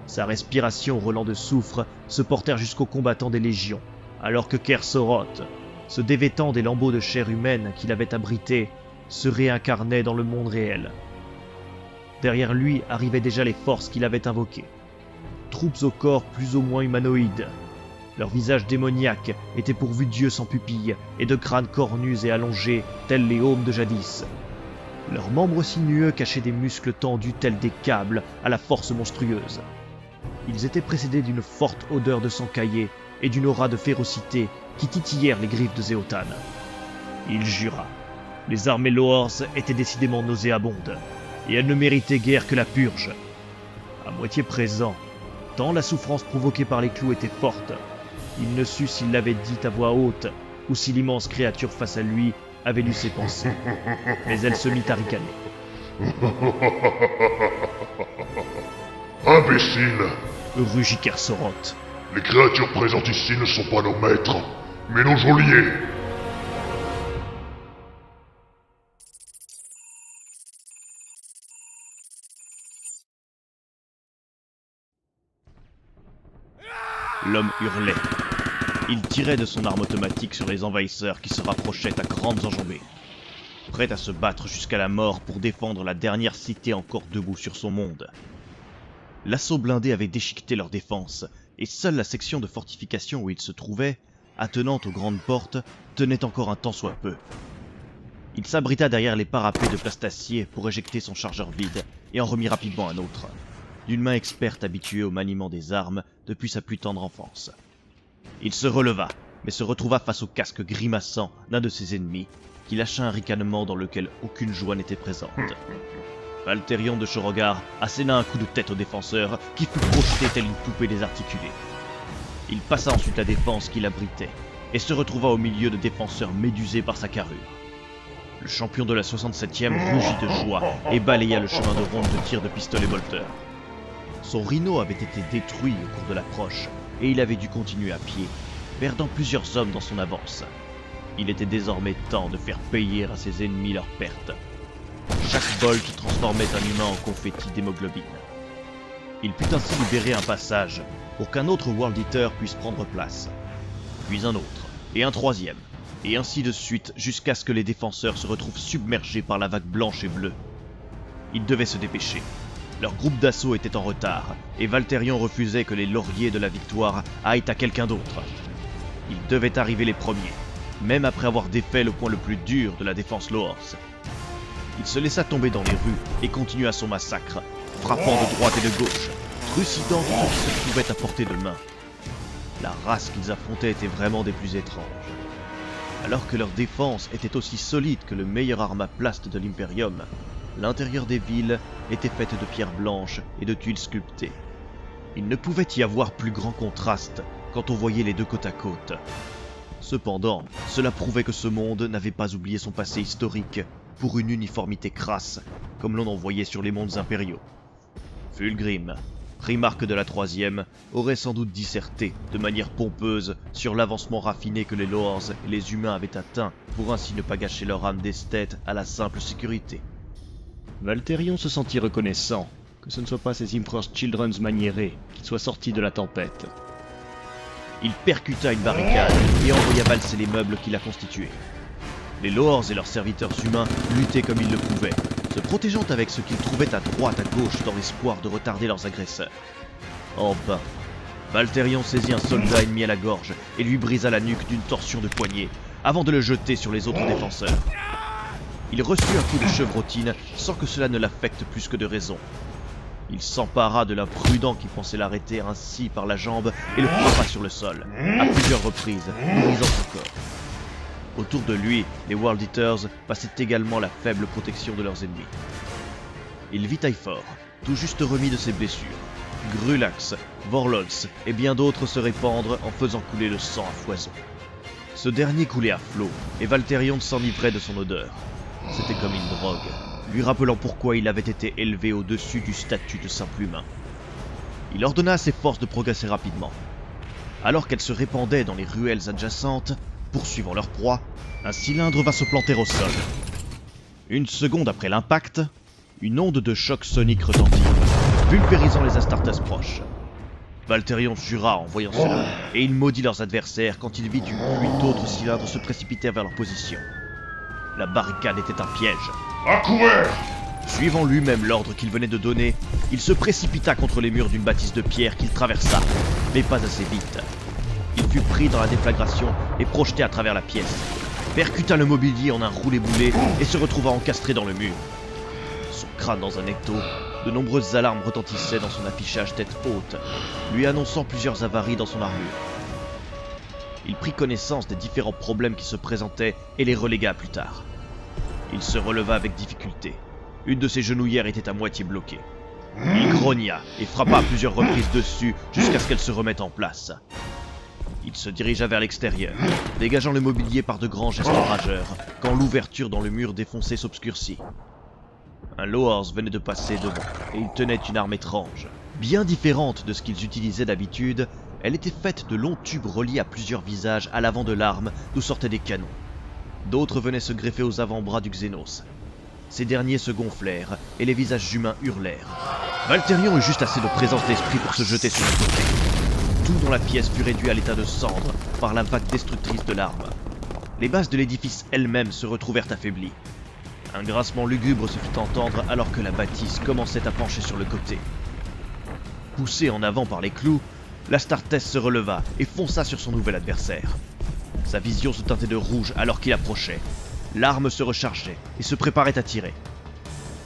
A: Sa respiration roulant de soufre se portèrent jusqu'aux combattants des légions, alors que Kersoroth, se dévêtant des lambeaux de chair humaine qu'il avait abrités, se réincarnait dans le monde réel. Derrière lui arrivaient déjà les forces qu'il avait invoquées. Troupes au corps plus ou moins humanoïdes. Leurs visages démoniaques étaient pourvus d'yeux sans pupilles et de crânes cornus et allongés, tels les aumes de jadis. Leurs membres sinueux cachaient des muscles tendus tels des câbles à la force monstrueuse. Ils étaient précédés d'une forte odeur de sang caillé et d'une aura de férocité qui titillèrent les griffes de Zéotan. Il jura. Les armées Loors étaient décidément nauséabondes, et elles ne méritaient guère que la purge. À moitié présent, tant la souffrance provoquée par les clous était forte, il ne sut s'il l'avait dit à voix haute ou si l'immense créature face à lui avait lu ses pensées. Mais elle se mit à ricaner.
C: Imbécile!
A: Rugit Kersoroth.
C: Les créatures présentes ici ne sont pas nos maîtres, mais nos geôliers!
A: L'homme hurlait. Il tirait de son arme automatique sur les envahisseurs qui se rapprochaient à grandes enjambées, prêt à se battre jusqu'à la mort pour défendre la dernière cité encore debout sur son monde. L'assaut blindé avait déchiqueté leurs défenses, et seule la section de fortification où ils se trouvaient, attenante aux grandes portes, tenait encore un tant soit peu. Il s'abrita derrière les parapets de plastacier pour éjecter son chargeur vide, et en remit rapidement un autre, d'une main experte habituée au maniement des armes depuis sa plus tendre enfance. Il se releva, mais se retrouva face au casque grimaçant d'un de ses ennemis, qui lâcha un ricanement dans lequel aucune joie n'était présente. Valterion de Shorogar asséna un coup de tête au défenseur qui fut projeté tel une poupée désarticulée. Il passa ensuite la défense qui l'abritait et se retrouva au milieu de défenseurs médusés par sa carrure. Le champion de la 67e rugit de joie et balaya le chemin de ronde de tir de pistolet bolter. Son rhino avait été détruit au cours de l'approche et il avait dû continuer à pied, perdant plusieurs hommes dans son avance. Il était désormais temps de faire payer à ses ennemis leurs pertes. Chaque bolt transformait un humain en confetti d'hémoglobine. Il put ainsi libérer un passage pour qu'un autre World Eater puisse prendre place. Puis un autre, et un troisième, et ainsi de suite jusqu'à ce que les défenseurs se retrouvent submergés par la vague blanche et bleue. Ils devaient se dépêcher. Leur groupe d'assaut était en retard, et Valterion refusait que les lauriers de la victoire aillent à quelqu'un d'autre. Ils devaient arriver les premiers, même après avoir défait le point le plus dur de la défense Loors. Il se laissa tomber dans les rues et continua son massacre, frappant de droite et de gauche, trucidant tout ce qui se trouvait à portée de main. La race qu'ils affrontaient était vraiment des plus étranges. Alors que leur défense était aussi solide que le meilleur armaplast de l'Imperium, l'intérieur des villes était fait de pierres blanches et de tuiles sculptées. Il ne pouvait y avoir plus grand contraste quand on voyait les deux côte à côte. Cependant, cela prouvait que ce monde n'avait pas oublié son passé historique pour une uniformité crasse, comme l'on en voyait sur les mondes impériaux. Fulgrim, primarque de la 3e, aurait sans doute disserté de manière pompeuse sur l'avancement raffiné que les Loors et les humains avaient atteint pour ainsi ne pas gâcher leur âme d'esthète à la simple sécurité.
D: Valterion se sentit reconnaissant que ce ne soit pas ces Emperor's Children's maniérés qui soient sortis de la tempête.
A: Il percuta une barricade et envoya valser les meubles qui la constituaient. Les Loors et leurs serviteurs humains luttaient comme ils le pouvaient, se protégeant avec ce qu'ils trouvaient à droite, à gauche, dans l'espoir de retarder leurs agresseurs. En vain. Valterion saisit un soldat ennemi à la gorge et lui brisa la nuque d'une torsion de poignet, avant de le jeter sur les autres défenseurs. Il reçut un coup de chevrotine sans que cela ne l'affecte plus que de raison. Il s'empara de l'imprudent qui pensait l'arrêter ainsi par la jambe et le frappa sur le sol, à plusieurs reprises, brisant son corps. Autour de lui, les World Eaters passaient également la faible protection de leurs ennemis. Il vit Typhor, tout juste remis de ses blessures, Grulax, Vorlons et bien d'autres se répandre en faisant couler le sang à foison. Ce dernier coulait à flot, et Valterion s'enivrait de son odeur. C'était comme une drogue, lui rappelant pourquoi il avait été élevé au-dessus du statut de simple humain. Il ordonna à ses forces de progresser rapidement. Alors qu'elles se répandaient dans les ruelles adjacentes, poursuivant leur proie, un cylindre va se planter au sol. Une seconde après l'impact, une onde de choc sonique retentit, pulvérisant les Astartes proches. Valterion jura en voyant cela, et il maudit leurs adversaires quand il vit une pluie d'autres cylindres se précipiter vers leur position. La barricade était un piège.
C: À couvert!
A: Suivant lui-même l'ordre qu'il venait de donner, il se précipita contre les murs d'une bâtisse de pierre qu'il traversa, mais pas assez vite. Il fut pris dans la déflagration et projeté à travers la pièce, percuta le mobilier en un roulé-boulé et se retrouva encastré dans le mur. Son crâne dans un étau, de nombreuses alarmes retentissaient dans son affichage tête haute, lui annonçant plusieurs avaries dans son armure. Il prit connaissance des différents problèmes qui se présentaient et les relégua plus tard. Il se releva avec difficulté. Une de ses genouillères était à moitié bloquée. Il grogna et frappa à plusieurs reprises dessus jusqu'à ce qu'elle se remette en place. Il se dirigea vers l'extérieur, dégageant le mobilier par de grands gestes rageurs, quand l'ouverture dans le mur défoncé s'obscurcit. Un Loors venait de passer devant, et il tenait une arme étrange. Bien différente de ce qu'ils utilisaient d'habitude, elle était faite de longs tubes reliés à plusieurs visages à l'avant de l'arme d'où sortaient des canons. D'autres venaient se greffer aux avant-bras du Xénos. Ces derniers se gonflèrent, et les visages humains hurlèrent. Valterion eut juste assez de présence d'esprit pour se jeter sur le côté. Tout dans la pièce fut réduit à l'état de cendre par la vague destructrice de l'arme. Les bases de l'édifice elles-mêmes se retrouvèrent affaiblies. Un grincement lugubre se fit entendre alors que la bâtisse commençait à pencher sur le côté. Poussé en avant par les clous, l'Astartes se releva et fonça sur son nouvel adversaire. Sa vision se teintait de rouge alors qu'il approchait. L'arme se rechargeait et se préparait à tirer.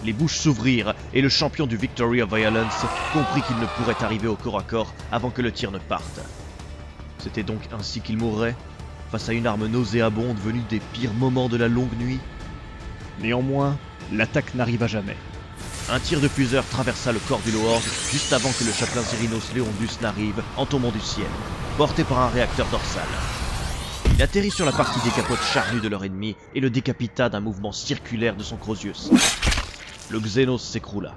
A: Les bouches s'ouvrirent et le champion du Victory of Violence comprit qu'il ne pourrait arriver au corps à corps avant que le tir ne parte. C'était donc ainsi qu'il mourrait, face à une arme nauséabonde venue des pires moments de la longue nuit.
D: Néanmoins, l'attaque n'arriva jamais.
A: Un tir de plusieurs traversa le corps du Lord juste avant que le chapelain Zirinos Leondus n'arrive en tombant du ciel, porté par un réacteur dorsal. Il atterrit sur la partie des capotes charnues de leur ennemi et le décapita d'un mouvement circulaire de son Crozius. Le Xenos s'écroula.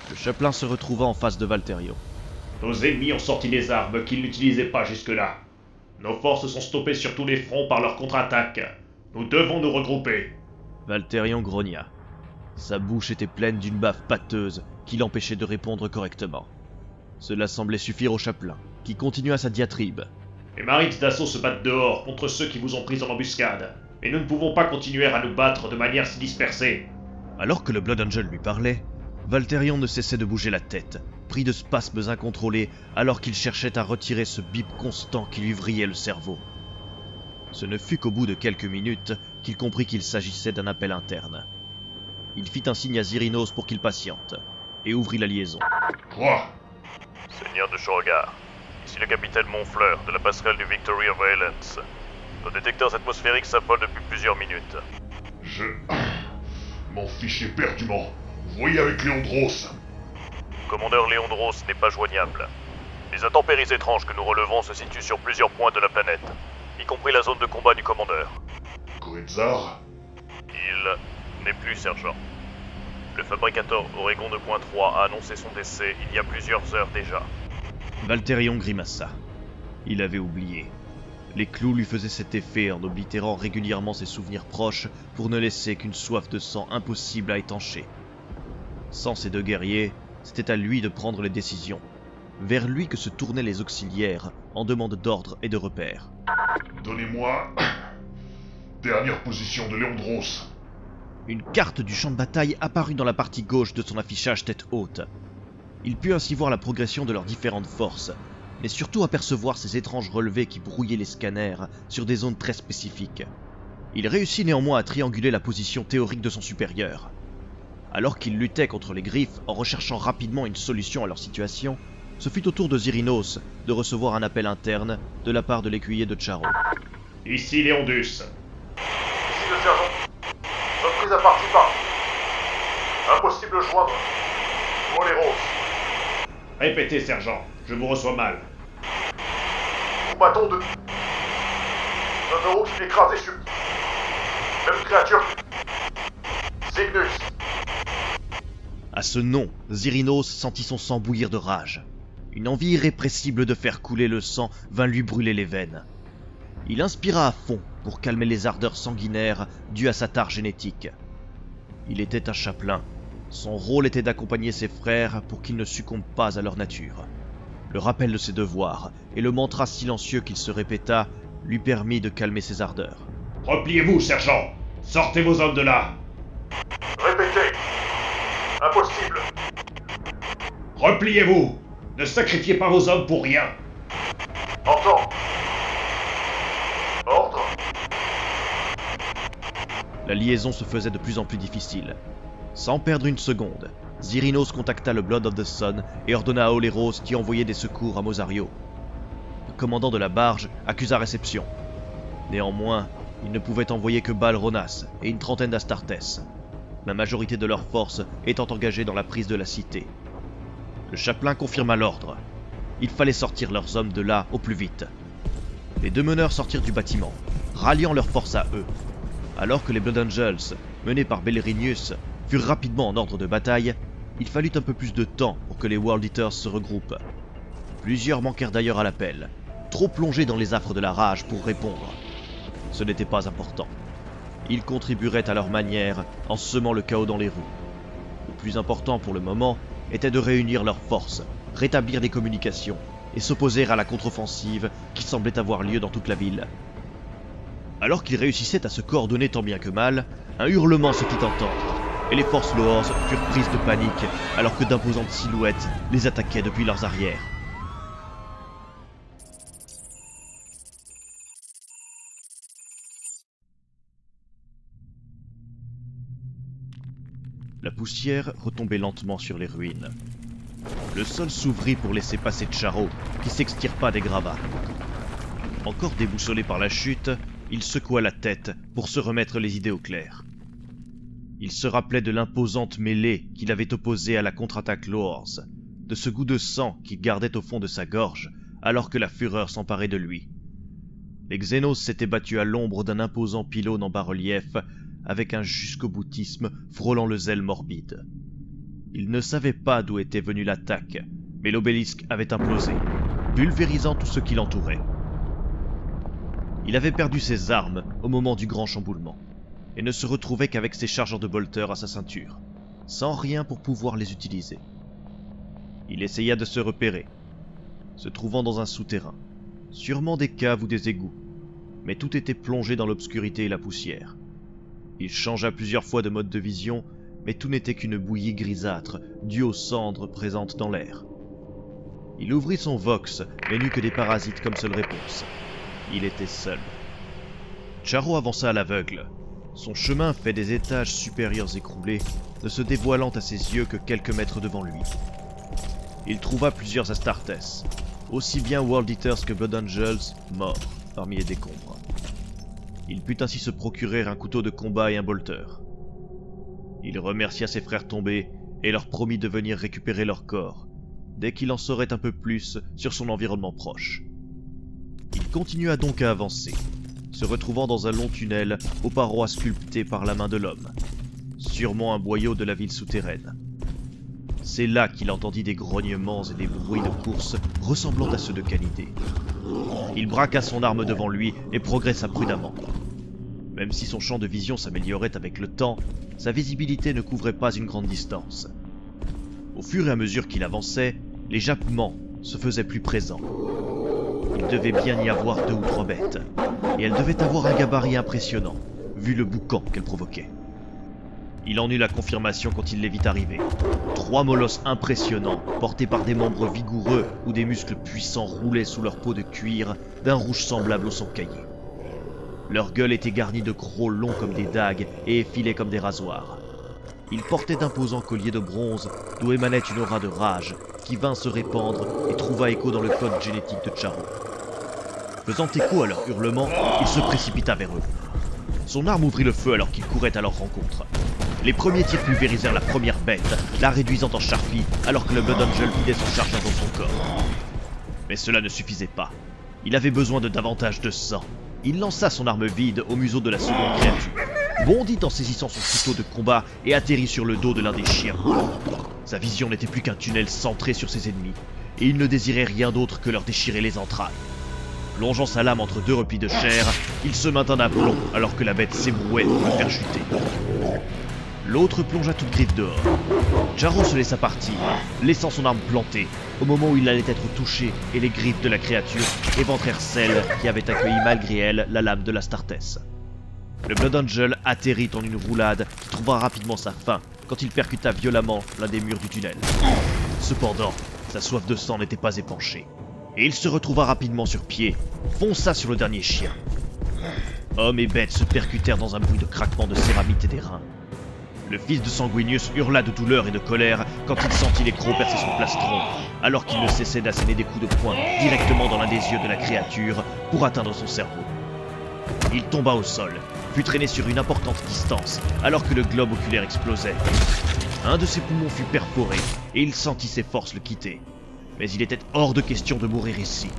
A: Le chapelain se retrouva en face de Valterion.
B: Nos ennemis ont sorti des armes qu'ils n'utilisaient pas jusque-là. Nos forces sont stoppées sur tous les fronts par leur contre-attaque. Nous devons nous regrouper.
A: Valterion grogna. Sa bouche était pleine d'une baffe pâteuse qui l'empêchait de répondre correctement. Cela semblait suffire au chapelain, qui continua sa diatribe.
B: Les marines d'assaut se battent dehors contre ceux qui vous ont pris en embuscade. Et nous ne pouvons pas continuer à nous battre de manière si dispersée.
A: Alors que le Blood Angel lui parlait, Valterion ne cessait de bouger la tête, pris de spasmes incontrôlés alors qu'il cherchait à retirer ce bip constant qui lui vrillait le cerveau. Ce ne fut qu'au bout de quelques minutes qu'il comprit qu'il s'agissait d'un appel interne. Il fit un signe à Zirinos pour qu'il patiente, et ouvrit la liaison.
C: Quoi?
E: Seigneur de Shorogar, ici le capitaine Montfleur de la passerelle du Victory of Valence. Nos détecteurs atmosphériques s'affolent depuis plusieurs minutes.
C: Je... m'en fiche éperdument. Voyez avec Léondros.
E: Commandeur Léondros n'est pas joignable. Les intempéries étranges que nous relevons se situent sur plusieurs points de la planète, y compris la zone de combat du commandeur.
C: Corenzar?
E: Il n'est plus sergent. Le fabricateur Oregon 2.3 a annoncé son décès il y a plusieurs heures déjà.
A: Valterion grimaça. Il avait oublié. Les clous lui faisaient cet effet en oblitérant régulièrement ses souvenirs proches pour ne laisser qu'une soif de sang impossible à étancher. Sans ces deux guerriers, c'était à lui de prendre les décisions. Vers lui que se tournaient les auxiliaires en demande d'ordre et de repères.
C: Donnez-moi... dernière position de Léondros.
A: Une carte du champ de bataille apparut dans la partie gauche de son affichage tête haute. Il put ainsi voir la progression de leurs différentes forces, mais surtout apercevoir ces étranges relevés qui brouillaient les scanners sur des zones très spécifiques. Il réussit néanmoins à trianguler la position théorique de son supérieur. Alors qu'il luttait contre les griffes en recherchant rapidement une solution à leur situation, ce fut au tour de Zirinos de recevoir un appel interne de la part de l'écuyer de Charo.
B: Ici Léondus.
C: Ici le sergent. Notre prise à partie par... impossible de joindre. Moleros.
B: Répétez, sergent. Je vous reçois mal.
C: Nous battons de... un euro qui écrasé sur... même créature. Cygnus.
A: À ce nom, Zirinos sentit son sang bouillir de rage. Une envie irrépressible de faire couler le sang vint lui brûler les veines. Il inspira à fond pour calmer les ardeurs sanguinaires dues à sa tare génétique. Il était un chapelain. Son rôle était d'accompagner ses frères pour qu'ils ne succombent pas à leur nature. Le rappel de ses devoirs et le mantra silencieux qu'il se répéta lui permit de calmer ses ardeurs.
B: Repliez-vous, sergent. Sortez vos hommes de là.
C: Répétez. Impossible.
B: Repliez-vous. Ne sacrifiez pas vos hommes pour rien.
C: Entends. Ordre.
A: La liaison se faisait de plus en plus difficile. Sans perdre une seconde, Zirinos contacta le Blood of the Sun et ordonna à Oleros d'y envoyer des secours à Mosario. Le commandant de la barge accusa réception. Néanmoins, il ne pouvait envoyer que Balronas et une trentaine d'Astartes, la majorité de leurs forces étant engagées dans la prise de la cité. Le chapelain confirma l'ordre. Il fallait sortir leurs hommes de là au plus vite. Les deux meneurs sortirent du bâtiment, ralliant leurs forces à eux. Alors que les Blood Angels, menés par Bellerinius, furent rapidement en ordre de bataille, il fallut un peu plus de temps pour que les World Eaters se regroupent. Plusieurs manquèrent d'ailleurs à l'appel, trop plongés dans les affres de la rage pour répondre. Ce n'était pas important. Ils contribueraient à leur manière en semant le chaos dans les rues. Le plus important pour le moment était de réunir leurs forces, rétablir les communications et s'opposer à la contre-offensive qui semblait avoir lieu dans toute la ville. Alors qu'ils réussissaient à se coordonner tant bien que mal, un hurlement se fit entendre, et les forces Loors furent prises de panique alors que d'imposantes silhouettes les attaquaient depuis leurs arrières. La poussière retombait lentement sur les ruines. Le sol s'ouvrit pour laisser passer Charo, qui s'extirpa des gravats. Encore déboussolé par la chute, il secoua la tête pour se remettre les idées au clair. Il se rappelait de l'imposante mêlée qu'il avait opposée à la contre-attaque Loors, de ce goût de sang qu'il gardait au fond de sa gorge alors que la fureur s'emparait de lui. Les Xénos s'étaient battus à l'ombre d'un imposant pylône en bas-relief avec un jusqu'au-boutisme frôlant le zèle morbide. Il ne savait pas d'où était venue l'attaque, mais l'obélisque avait implosé, pulvérisant tout ce qui l'entourait. Il avait perdu ses armes au moment du grand chamboulement, et ne se retrouvait qu'avec ses chargeurs de bolters à sa ceinture, sans rien pour pouvoir les utiliser. Il essaya de se repérer, se trouvant dans un souterrain, sûrement des caves ou des égouts, mais tout était plongé dans l'obscurité et la poussière. Il changea plusieurs fois de mode de vision, mais tout n'était qu'une bouillie grisâtre, due aux cendres présentes dans l'air. Il ouvrit son Vox, mais n'eut que des parasites comme seule réponse. Il était seul. Charo avança à l'aveugle, son chemin fait des étages supérieurs écroulés, ne se dévoilant à ses yeux que quelques mètres devant lui. Il trouva plusieurs Astartes, aussi bien World Eaters que Blood Angels, morts parmi les décombres. Il put ainsi se procurer un couteau de combat et un bolter. Il remercia ses frères tombés et leur promit de venir récupérer leur corps, dès qu'il en saurait un peu plus sur son environnement proche. Il continua donc à avancer, se retrouvant dans un long tunnel aux parois sculptées par la main de l'homme, sûrement un boyau de la ville souterraine. C'est là qu'il entendit des grognements et des bruits de course ressemblant à ceux de Canidé. Il braqua son arme devant lui et progressa prudemment. Même si son champ de vision s'améliorait avec le temps, sa visibilité ne couvrait pas une grande distance. Au fur et à mesure qu'il avançait, les jappements se faisaient plus présents. Il devait bien y avoir 2 ou 3 bêtes, et elles devaient avoir un gabarit impressionnant, vu le boucan qu'elles provoquaient. Il en eut la confirmation quand il les vit arriver. 3 molosses impressionnants, portés par des membres vigoureux où des muscles puissants roulaient sous leur peau de cuir d'un rouge semblable au sang caillé. Leur gueule était garnie de crocs longs comme des dagues et effilés comme des rasoirs. Ils portaient d'imposants colliers de bronze d'où émanait une aura de rage qui vint se répandre et trouva écho dans le code génétique de Charo. Faisant écho à leurs hurlements, il se précipita vers eux. Son arme ouvrit le feu alors qu'il courait à leur rencontre. Les premiers tirs pulvérisèrent la première bête, la réduisant en charpie alors que le Blood Angel vidait son chargeur dans son corps. Mais cela ne suffisait pas. Il avait besoin de davantage de sang. Il lança son arme vide au museau de la seconde créature, bondit en saisissant son couteau de combat et atterrit sur le dos de l'un des chiens. Sa vision n'était plus qu'un tunnel centré sur ses ennemis, et il ne désirait rien d'autre que leur déchirer les entrailles. Plongeant sa lame entre 2 replis de chair, il se maintint d'aplomb alors que la bête s'ébrouait pour le faire chuter. L'autre plongea toute griffe dehors. Charo se laissa partir, laissant son arme plantée, au moment où il allait être touché et les griffes de la créature éventrèrent celle qui avait accueilli malgré elle la lame de l'Astartes. Le Blood Angel atterrit en une roulade qui trouva rapidement sa fin quand il percuta violemment l'un des murs du tunnel. Cependant, sa soif de sang n'était pas épanchée, et il se retrouva rapidement sur pied, fonça sur le dernier chien. Hommes et bêtes se percutèrent dans un bruit de craquement de céramique et d'airain. Le fils de Sanguinius hurla de douleur et de colère quand il sentit les crocs percer son plastron, alors qu'il ne cessait d'asséner des coups de poing directement dans l'un des yeux de la créature pour atteindre son cerveau. Il tomba au sol, fut traîné sur une importante distance, alors que le globe oculaire explosait. Un de ses poumons fut perforé, et il sentit ses forces le quitter. Mais il était hors de question de mourir ici.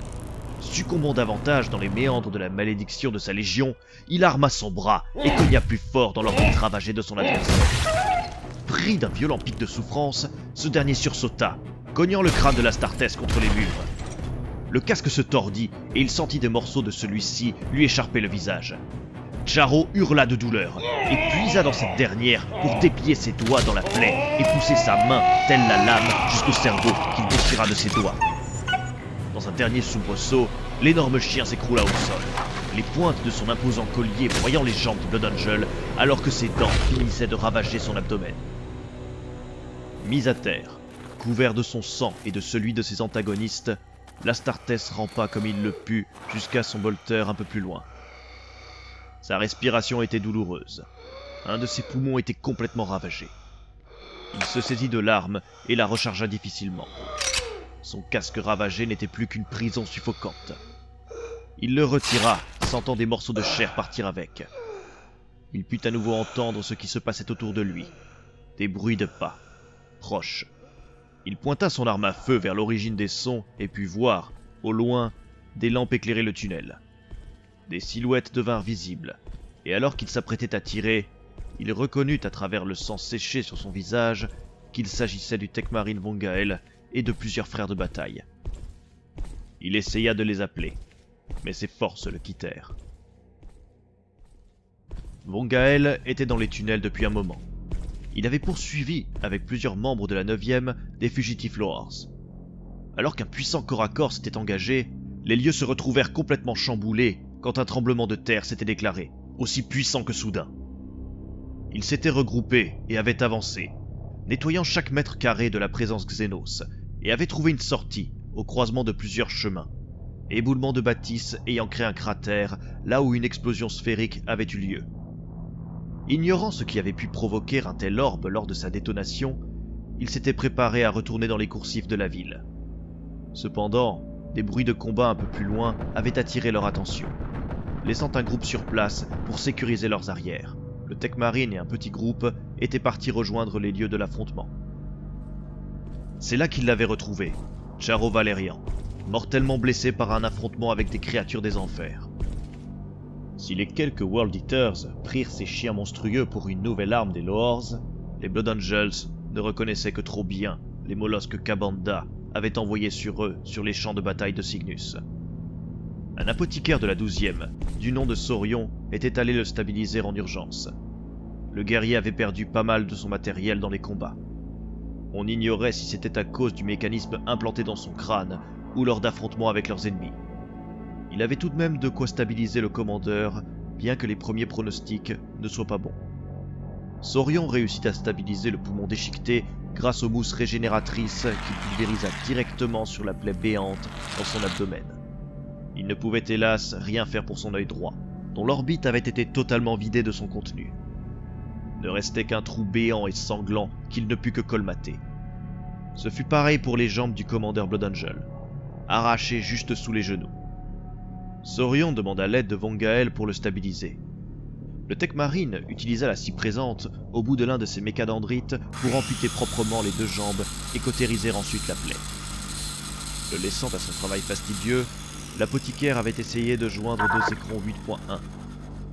A: Succombant davantage dans les méandres de la malédiction de sa légion, il arma son bras et cogna plus fort dans l'orbite ravagée de son adversaire. Pris d'un violent pic de souffrance, ce dernier sursauta, cognant le crâne de l'Astartes contre les murs. Le casque se tordit et il sentit des morceaux de celui-ci lui écharper le visage. Charo hurla de douleur et puisa dans cette dernière pour déplier ses doigts dans la plaie et pousser sa main, telle la lame, jusqu'au cerveau qu'il déchira de ses doigts. Dans un dernier soubresaut, l'énorme chien s'écroula au sol, les pointes de son imposant collier broyant les jambes de Blood Angel alors que ses dents finissaient de ravager son abdomen. Mis à terre, couvert de son sang et de celui de ses antagonistes, l'Astartes rampa comme il le put jusqu'à son bolter un peu plus loin. Sa respiration était douloureuse. Un de ses poumons était complètement ravagé. Il se saisit de l'arme et la rechargea difficilement. Son casque ravagé n'était plus qu'une prison suffocante. Il le retira, sentant des morceaux de chair partir avec. il put à nouveau entendre ce qui se passait autour de lui. Des bruits de pas, proches. Il pointa son arme à feu vers l'origine des sons et put voir, au loin, des lampes éclairer le tunnel. Des silhouettes devinrent visibles, et alors qu'il s'apprêtait à tirer, il reconnut à travers le sang séché sur son visage qu'il s'agissait du Tekmarin von Gael et de plusieurs frères de bataille. Il essaya de les appeler, mais ses forces le quittèrent. Von Gael était dans les tunnels depuis un moment. Il avait poursuivi, avec plusieurs membres de la 9e, des fugitifs Loars. Alors qu'un puissant corps à corps s'était engagé, les lieux se retrouvèrent complètement chamboulés quand un tremblement de terre s'était déclaré, aussi puissant que soudain. Ils s'étaient regroupés et avaient avancé, nettoyant chaque mètre carré de la présence Xenos, et avaient trouvé une sortie au croisement de plusieurs chemins, éboulement de bâtisses ayant créé un cratère là où une explosion sphérique avait eu lieu. Ignorant ce qui avait pu provoquer un tel orbe lors de sa détonation, ils s'étaient préparés à retourner dans les coursifs de la ville. Cependant, des bruits de combat un peu plus loin avaient attiré leur attention, laissant un groupe sur place pour sécuriser leurs arrières. Le Tekmarin et un petit groupe étaient partis rejoindre les lieux de l'affrontement. C'est là qu'ils l'avaient retrouvé, Charo Valérian, mortellement blessé par un affrontement avec des créatures des enfers. Si les quelques World Eaters prirent ces chiens monstrueux pour une nouvelle arme des Loars, les Blood Angels ne reconnaissaient que trop bien les molosses que Kabanda avait envoyés sur eux sur les champs de bataille de Cygnus. Un apothicaire de la 12e, du nom de Saurion, était allé le stabiliser en urgence. Le guerrier avait perdu pas mal de son matériel dans les combats. On ignorait si c'était à cause du mécanisme implanté dans son crâne ou lors d'affrontements avec leurs ennemis. Il avait tout de même de quoi stabiliser le commandeur, bien que les premiers pronostics ne soient pas bons. Saurion réussit à stabiliser le poumon déchiqueté grâce aux mousses régénératrices qu'il pulvérisa directement sur la plaie béante dans son abdomen. Il ne pouvait hélas rien faire pour son œil droit, dont l'orbite avait été totalement vidée de son contenu. Ne restait qu'un trou béant et sanglant qu'il ne put que colmater. Ce fut pareil pour les jambes du commandeur Blood Angel, arrachées juste sous les genoux. Saurion demanda l'aide de Von Gael pour le stabiliser. Le Tekmarin utilisa la scie présente au bout de l'un de ses mécadendrites pour amputer proprement les deux jambes et cautériser ensuite la plaie. Le laissant à son travail fastidieux, l'apothicaire avait essayé de joindre deux écrans 8.1.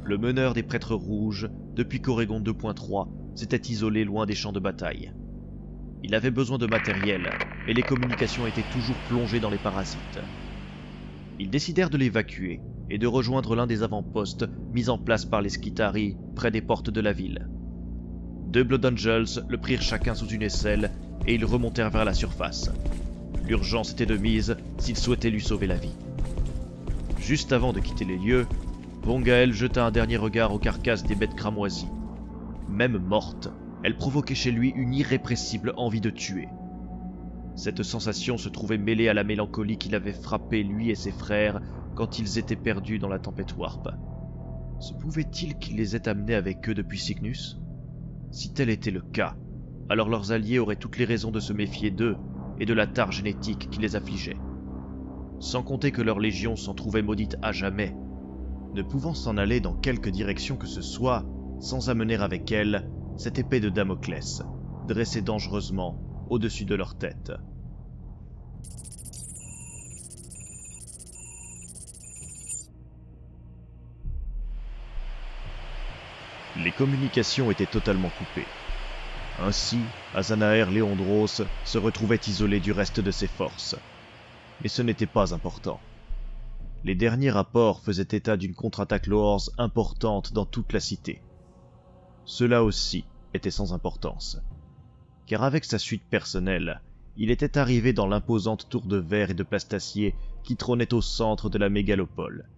A: Le meneur des prêtres rouges, depuis qu'Oregon 2.3, s'était isolé loin des champs de bataille. Il avait besoin de matériel, et les communications étaient toujours plongées dans les parasites. Ils décidèrent de l'évacuer et de rejoindre l'un des avant-postes mis en place par les Skitarii près des portes de la ville. Deux Blood Angels le prirent chacun sous une aisselle et ils remontèrent vers la surface. L'urgence était de mise s'ils souhaitaient lui sauver la vie. Juste avant de quitter les lieux, Von Gael jeta un dernier regard aux carcasses des bêtes cramoisies. Même mortes, elles provoquaient chez lui une irrépressible envie de tuer. Cette sensation se trouvait mêlée à la mélancolie qui l'avait frappé lui et ses frères quand ils étaient perdus dans la tempête Warp. Se pouvait-il qu'ils les aient amenés avec eux depuis Cygnus? Si tel était le cas, alors leurs alliés auraient toutes les raisons de se méfier d'eux et de la tare génétique qui les affligeait. Sans compter que leur légion s'en trouvait maudite à jamais, ne pouvant s'en aller dans quelque direction que ce soit, sans amener avec elle cette épée de Damoclès, dressée dangereusement au-dessus de leur tête. Les communications étaient totalement coupées. Ainsi, Azanaer Leondros se retrouvait isolé du reste de ses forces. Mais ce n'était pas important. Les derniers rapports faisaient état d'une contre-attaque Loars importante dans toute la cité. Cela aussi était sans importance. Car avec sa suite personnelle, il était arrivé dans l'imposante tour de verre et de plastacier qui trônait au centre de la mégalopole,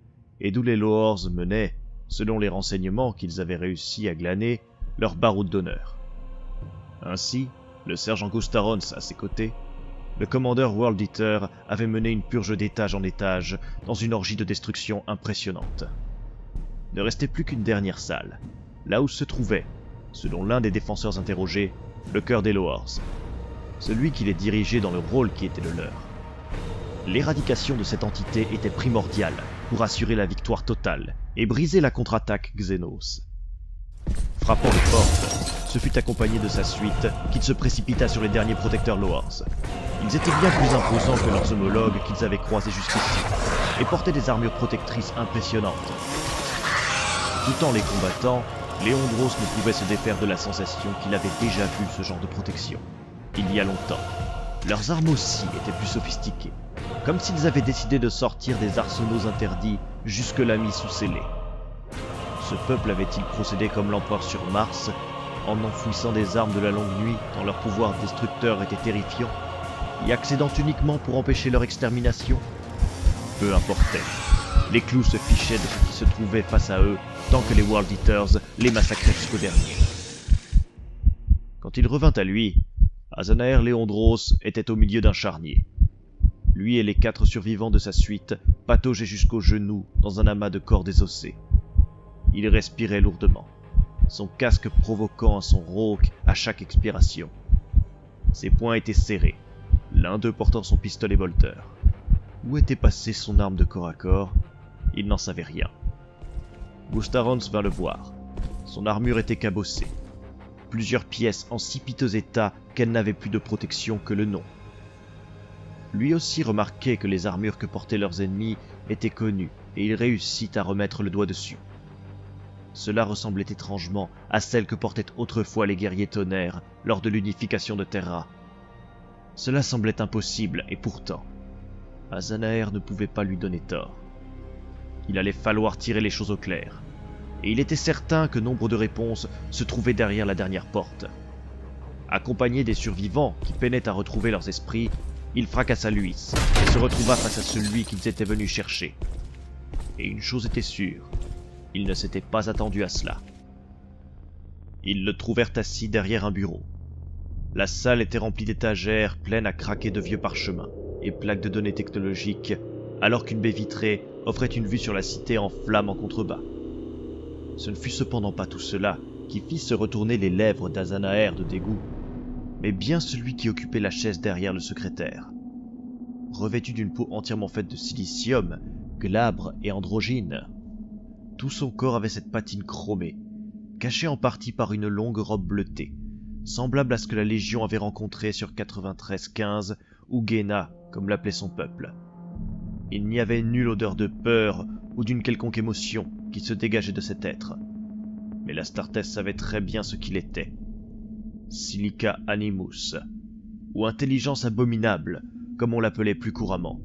A: et d'où les Loars menaient, selon les renseignements qu'ils avaient réussi à glaner, leur baroud d'honneur. Ainsi, le sergent Gustarons à ses côtés, le commandeur World Eater avait mené une purge d'étage en étage dans une orgie de destruction impressionnante. Ne restait plus qu'une dernière salle, là où se trouvait, selon l'un des défenseurs interrogés, le cœur des Loars, celui qui les dirigeait dans le rôle qui était le leur. L'éradication de cette entité était primordiale pour assurer la victoire totale et briser la contre-attaque Xenos. Frappant les portes, ce fut accompagné de sa suite qui se précipita sur les derniers protecteurs Loars. Ils étaient bien plus imposants que leurs homologues qu'ils avaient croisés jusqu'ici, et portaient des armures protectrices impressionnantes. Tout en les combattant, Leandros ne pouvait se défaire de la sensation qu'il avait déjà vu ce genre de protection, il y a longtemps. Leurs armes aussi étaient plus sophistiquées, comme s'ils avaient décidé de sortir des arsenaux interdits jusque-là mis sous scellés. Ce peuple avait-il procédé comme l'empereur sur Mars, en enfouissant des armes de la longue nuit dont leur pouvoir destructeur était terrifiant, y accédant uniquement pour empêcher leur extermination? Peu importait. Les clous se fichaient de ce qui se trouvait face à eux, tant que les World Eaters les massacraient jusqu'au dernier. Quand il revint à lui, Azanaer Leandros était au milieu d'un charnier. Lui et les 4 survivants de sa suite pataugeaient jusqu'aux genoux dans un amas de corps désossés. Il respirait lourdement, son casque provoquant un son rauque à chaque expiration. Ses poings étaient serrés, l'un d'eux portant son pistolet bolter. Où était passée son arme de corps à corps? Il n'en savait rien. Gustarons vint le voir. Son armure était cabossée. Plusieurs pièces en si piteux état qu'elle n'avait plus de protection que le nom. Lui aussi remarquait que les armures que portaient leurs ennemis étaient connues, et il réussit à remettre le doigt dessus. Cela ressemblait étrangement à celles que portaient autrefois les guerriers tonnerres lors de l'unification de Terra. Cela semblait impossible, et pourtant, Azanaer ne pouvait pas lui donner tort. Il allait falloir tirer les choses au clair, et il était certain que nombre de réponses se trouvaient derrière la dernière porte. Accompagné des survivants qui peinaient à retrouver leurs esprits, il fracassa l'huisse et se retrouva face à celui qu'ils étaient venus chercher. Et une chose était sûre, ils ne s'étaient pas attendus à cela. Ils le trouvèrent assis derrière un bureau. La salle était remplie d'étagères pleines à craquer de vieux parchemins et plaques de données technologiques, alors qu'une baie vitrée offrait une vue sur la cité en flammes en contrebas. Ce ne fut cependant pas tout cela qui fit se retourner les lèvres d'Azanaer de dégoût, mais bien celui qui occupait la chaise derrière le secrétaire. Revêtu d'une peau entièrement faite de silicium, glabre et androgyne, tout son corps avait cette patine chromée, cachée en partie par une longue robe bleutée, semblable à ce que la Légion avait rencontré sur 93-15 ou Guéna, comme l'appelait son peuple. Il n'y avait nulle odeur de peur ou d'une quelconque émotion qui se dégageait de cet être. Mais l'Astartes savait très bien ce qu'il était. Silica Animus, ou intelligence abominable, comme on l'appelait plus couramment.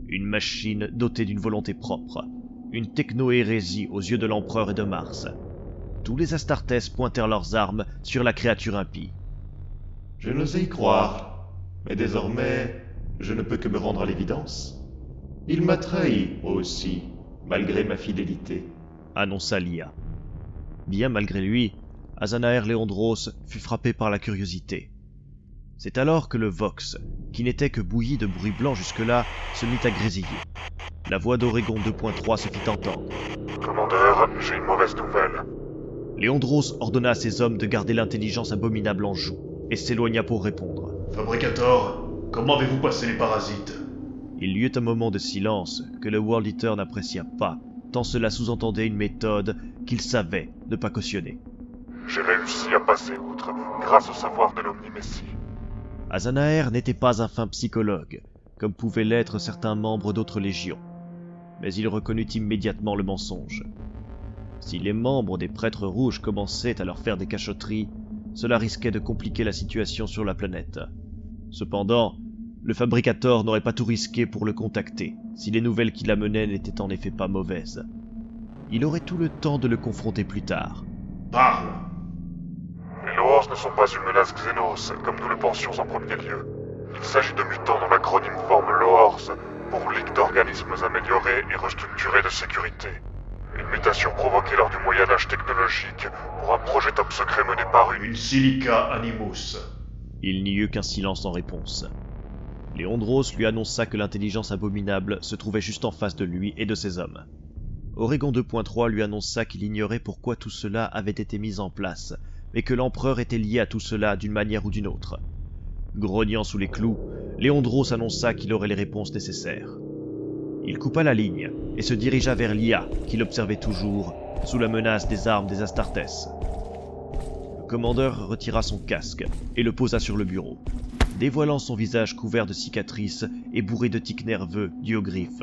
A: Une machine dotée d'une volonté propre, une techno-hérésie aux yeux de l'empereur et de Mars. Tous les Astartes pointèrent leurs armes sur la créature impie.
F: Je n'osais y croire, mais désormais, je ne peux que me rendre à l'évidence. Il m'a trahi, aussi, malgré ma fidélité,
A: annonça Lia. Bien malgré lui, Azanaer Leandros fut frappé par la curiosité. C'est alors que le Vox, qui n'était que bouilli de bruit blanc jusque-là, se mit à grésiller. La voix d'Oregon 2.3 se fit entendre.
C: Commandeur, j'ai une mauvaise nouvelle.
A: Leandros ordonna à ses hommes de garder l'intelligence abominable en joue, et s'éloigna pour répondre.
B: Fabricator, comment avez-vous passé les parasites?
A: Il y eut un moment de silence que le World Eater n'apprécia pas, tant cela sous-entendait une méthode qu'il savait ne pas cautionner.
C: J'ai réussi à passer outre, grâce au savoir de l'Omnimessie.
A: Azanaer n'était pas un fin psychologue, comme pouvaient l'être certains membres d'autres légions, mais il reconnut immédiatement le mensonge. Si les membres des Prêtres Rouges commençaient à leur faire des cachotteries, cela risquait de compliquer la situation sur la planète. Cependant, le Fabricator n'aurait pas tout risqué pour le contacter, si les nouvelles qu'il amenait n'étaient en effet pas mauvaises. Il aurait tout le temps de le confronter plus tard.
B: Parle!
C: Les Loors ne sont pas une menace Xenos, comme nous le pensions en premier lieu. Il s'agit de mutants dont l'acronyme forme Loors, pour Ligue d'organismes améliorés et restructurés de sécurité. Une mutation provoquée lors du Moyen-Âge technologique pour un projet top secret mené par
B: Une Silica Animus.
A: Il n'y eut qu'un silence en réponse. Leandros lui annonça que l'intelligence abominable se trouvait juste en face de lui et de ses hommes. Oregon 2.3 lui annonça qu'il ignorait pourquoi tout cela avait été mis en place, mais que l'empereur était lié à tout cela d'une manière ou d'une autre. Grognant sous les clous, Leandros annonça qu'il aurait les réponses nécessaires. Il coupa la ligne et se dirigea vers Lia, qui l'observait toujours, sous la menace des armes des Astartes. commandeur retira son casque et le posa sur le bureau, dévoilant son visage couvert de cicatrices et bourré de tics nerveux dus aux griffes.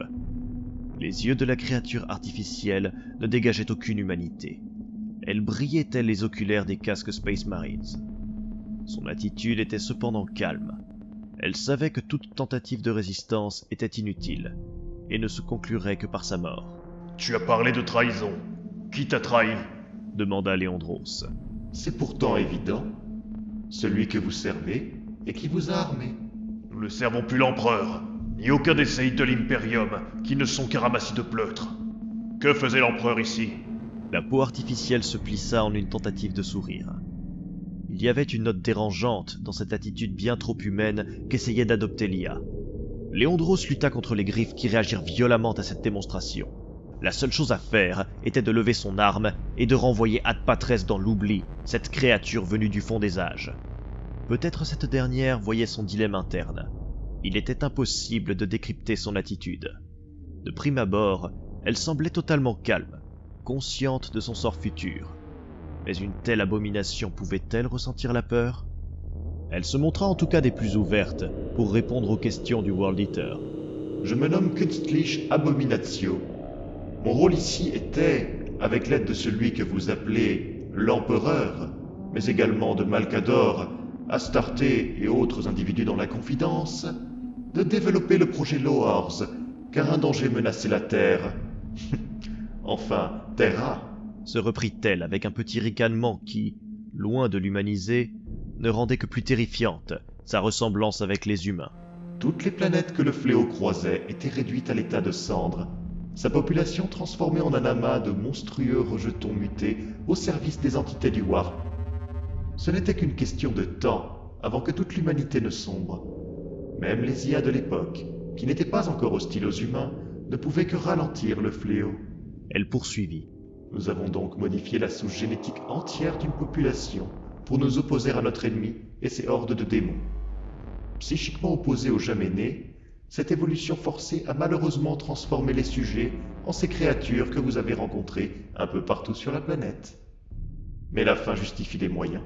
A: Les yeux de la créature artificielle ne dégageaient aucune humanité. Elle brillait tels les oculaires des casques Space Marines. Son attitude était cependant calme. Elle savait que toute tentative de résistance était inutile et ne se conclurait que par sa mort.
B: « Tu as parlé de trahison. Qui t'a trahi ?»
A: demanda Léandros.
F: C'est pourtant évident. Celui que vous servez et qui vous a armé.
B: Nous ne servons plus l'Empereur, ni aucun des Seïdes de l'Imperium, qui ne sont qu'un ramassis de pleutres. Que faisait l'Empereur ici ?
A: La peau artificielle se plissa en une tentative de sourire. Il y avait une note dérangeante dans cette attitude bien trop humaine qu'essayait d'adopter l'IA. Léandros lutta contre les griffes qui réagirent violemment à cette démonstration. La seule chose à faire était de lever son arme et de renvoyer Ad Patresse dans l'oubli, cette créature venue du fond des âges. Peut-être cette dernière voyait son dilemme interne. Il était impossible de décrypter son attitude. De prime abord, elle semblait totalement calme, consciente de son sort futur. Mais une telle abomination pouvait-elle ressentir la peur ? Elle se montra en tout cas des plus ouvertes pour répondre aux questions du World Eater.
F: Je me nomme Künstlich Abominatio. Mon rôle ici était, avec l'aide de celui que vous appelez l'Empereur, mais également de Malcador, Astarté et autres individus dans la confidence, de développer le projet Loars, car un danger menaçait la Terre. Enfin, Terra.
A: Se reprit-elle avec un petit ricanement qui, loin de l'humaniser, ne rendait que plus terrifiante sa ressemblance avec les humains.
F: Toutes les planètes que le fléau croisait étaient réduites à l'état de cendres, sa population transformée en un amas de monstrueux rejetons mutés au service des entités du Warp. Ce n'était qu'une question de temps avant que toute l'humanité ne sombre. Même les IA de l'époque, qui n'étaient pas encore hostiles aux humains, ne pouvaient que ralentir le fléau.
A: Elle poursuivit.
F: Nous avons donc modifié la souche génétique entière d'une population pour nous opposer à notre ennemi et ses hordes de démons. Psychiquement opposés aux jamais nés, cette évolution forcée a malheureusement transformé les sujets en ces créatures que vous avez rencontrées un peu partout sur la planète. Mais la fin justifie les moyens.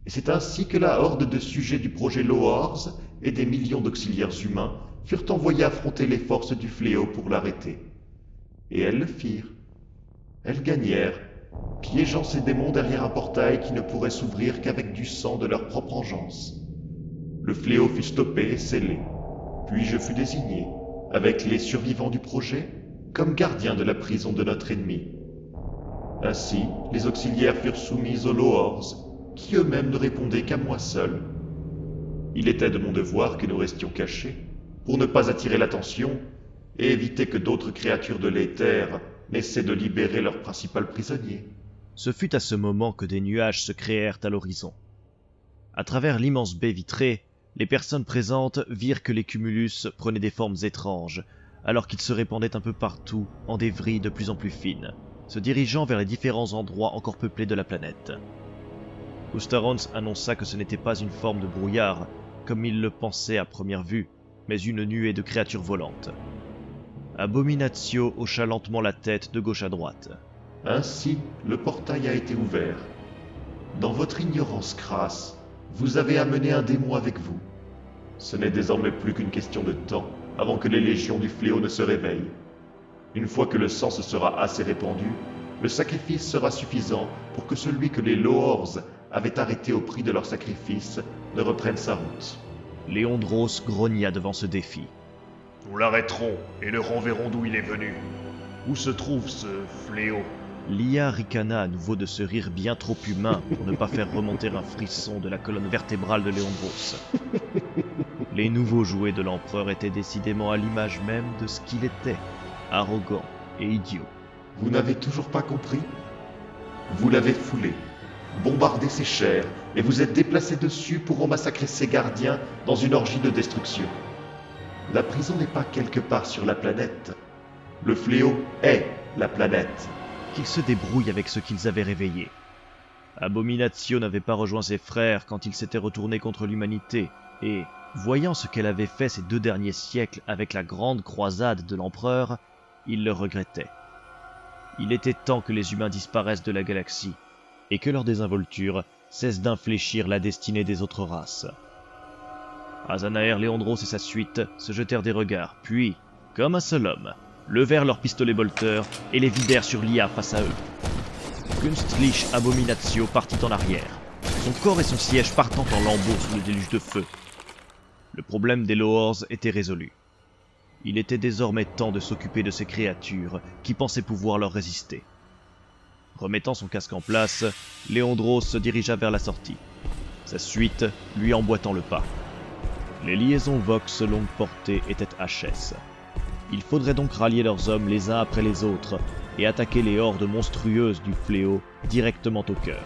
F: Et c'est ainsi que la horde de sujets du projet Loars et des millions d'auxiliaires humains furent envoyés affronter les forces du fléau pour l'arrêter. Et elles le firent. Elles gagnèrent, piégeant ces démons derrière un portail qui ne pourrait s'ouvrir qu'avec du sang de leur propre engeance. Le fléau fut stoppé et scellé. Puis je fus désigné, avec les survivants du projet, comme gardien de la prison de notre ennemi. Ainsi, les auxiliaires furent soumis aux Loars, qui eux-mêmes ne répondaient qu'à moi seul. Il était de mon devoir que nous restions cachés, pour ne pas attirer l'attention et éviter que d'autres créatures de l'éther n'essaient de libérer leur principal prisonnier.
A: Ce fut à ce moment que des nuages se créèrent à l'horizon. À travers l'immense baie vitrée, les personnes présentes virent que les cumulus prenaient des formes étranges, alors qu'ils se répandaient un peu partout en des vrilles de plus en plus fines, se dirigeant vers les différents endroits encore peuplés de la planète. Ustarons annonça que ce n'était pas une forme de brouillard, comme il le pensait à première vue, mais une nuée de créatures volantes. Abominatio hocha lentement la tête de gauche à droite.
F: Ainsi, le portail a été ouvert. Dans votre ignorance crasse, vous avez amené un démon avec vous. Ce n'est désormais plus qu'une question de temps avant que les légions du fléau ne se réveillent. Une fois que le sang se sera assez répandu, le sacrifice sera suffisant pour que celui que les Loars avaient arrêté au prix de leur sacrifice ne reprenne sa route.
A: Léandros grogna devant ce défi.
B: Nous l'arrêterons et le renverrons d'où il est venu. Où se trouve ce fléau ?
A: L'IA ricana à nouveau de ce rire bien trop humain pour ne pas faire remonter un frisson de la colonne vertébrale de Léandros. Les nouveaux jouets de l'empereur étaient décidément à l'image même de ce qu'il était, arrogant et idiot.
F: Vous n'avez toujours pas compris ? Vous l'avez foulé, bombardé ses chairs, et vous êtes déplacé dessus pour en massacrer ses gardiens dans une orgie de destruction. La prison n'est pas quelque part sur la planète. Le fléau est la planète.
A: Qu'ils se débrouillent avec ce qu'ils avaient réveillé. Abominatio n'avait pas rejoint ses frères quand il s'était retourné contre l'humanité, et, voyant ce qu'elle avait fait ces 2 derniers siècles avec la grande croisade de l'empereur, il le regrettait. Il était temps que les humains disparaissent de la galaxie, et que leur désinvolture cesse d'infléchir la destinée des autres races. Azanaer, Leandros et sa suite se jetèrent des regards, puis, comme un seul homme, levèrent leurs pistolets bolteurs et les vidèrent sur l'IA face à eux. Kunstlich Abominatio partit en arrière, son corps et son siège partant en lambeaux sous le déluge de feu. Le problème des Loors était résolu. Il était désormais temps de s'occuper de ces créatures qui pensaient pouvoir leur résister. Remettant son casque en place, Leandros se dirigea vers la sortie, sa suite lui emboîtant le pas. Les liaisons Vox longue portée étaient HS. Il faudrait donc rallier leurs hommes les uns après les autres et attaquer les hordes monstrueuses du fléau directement au cœur.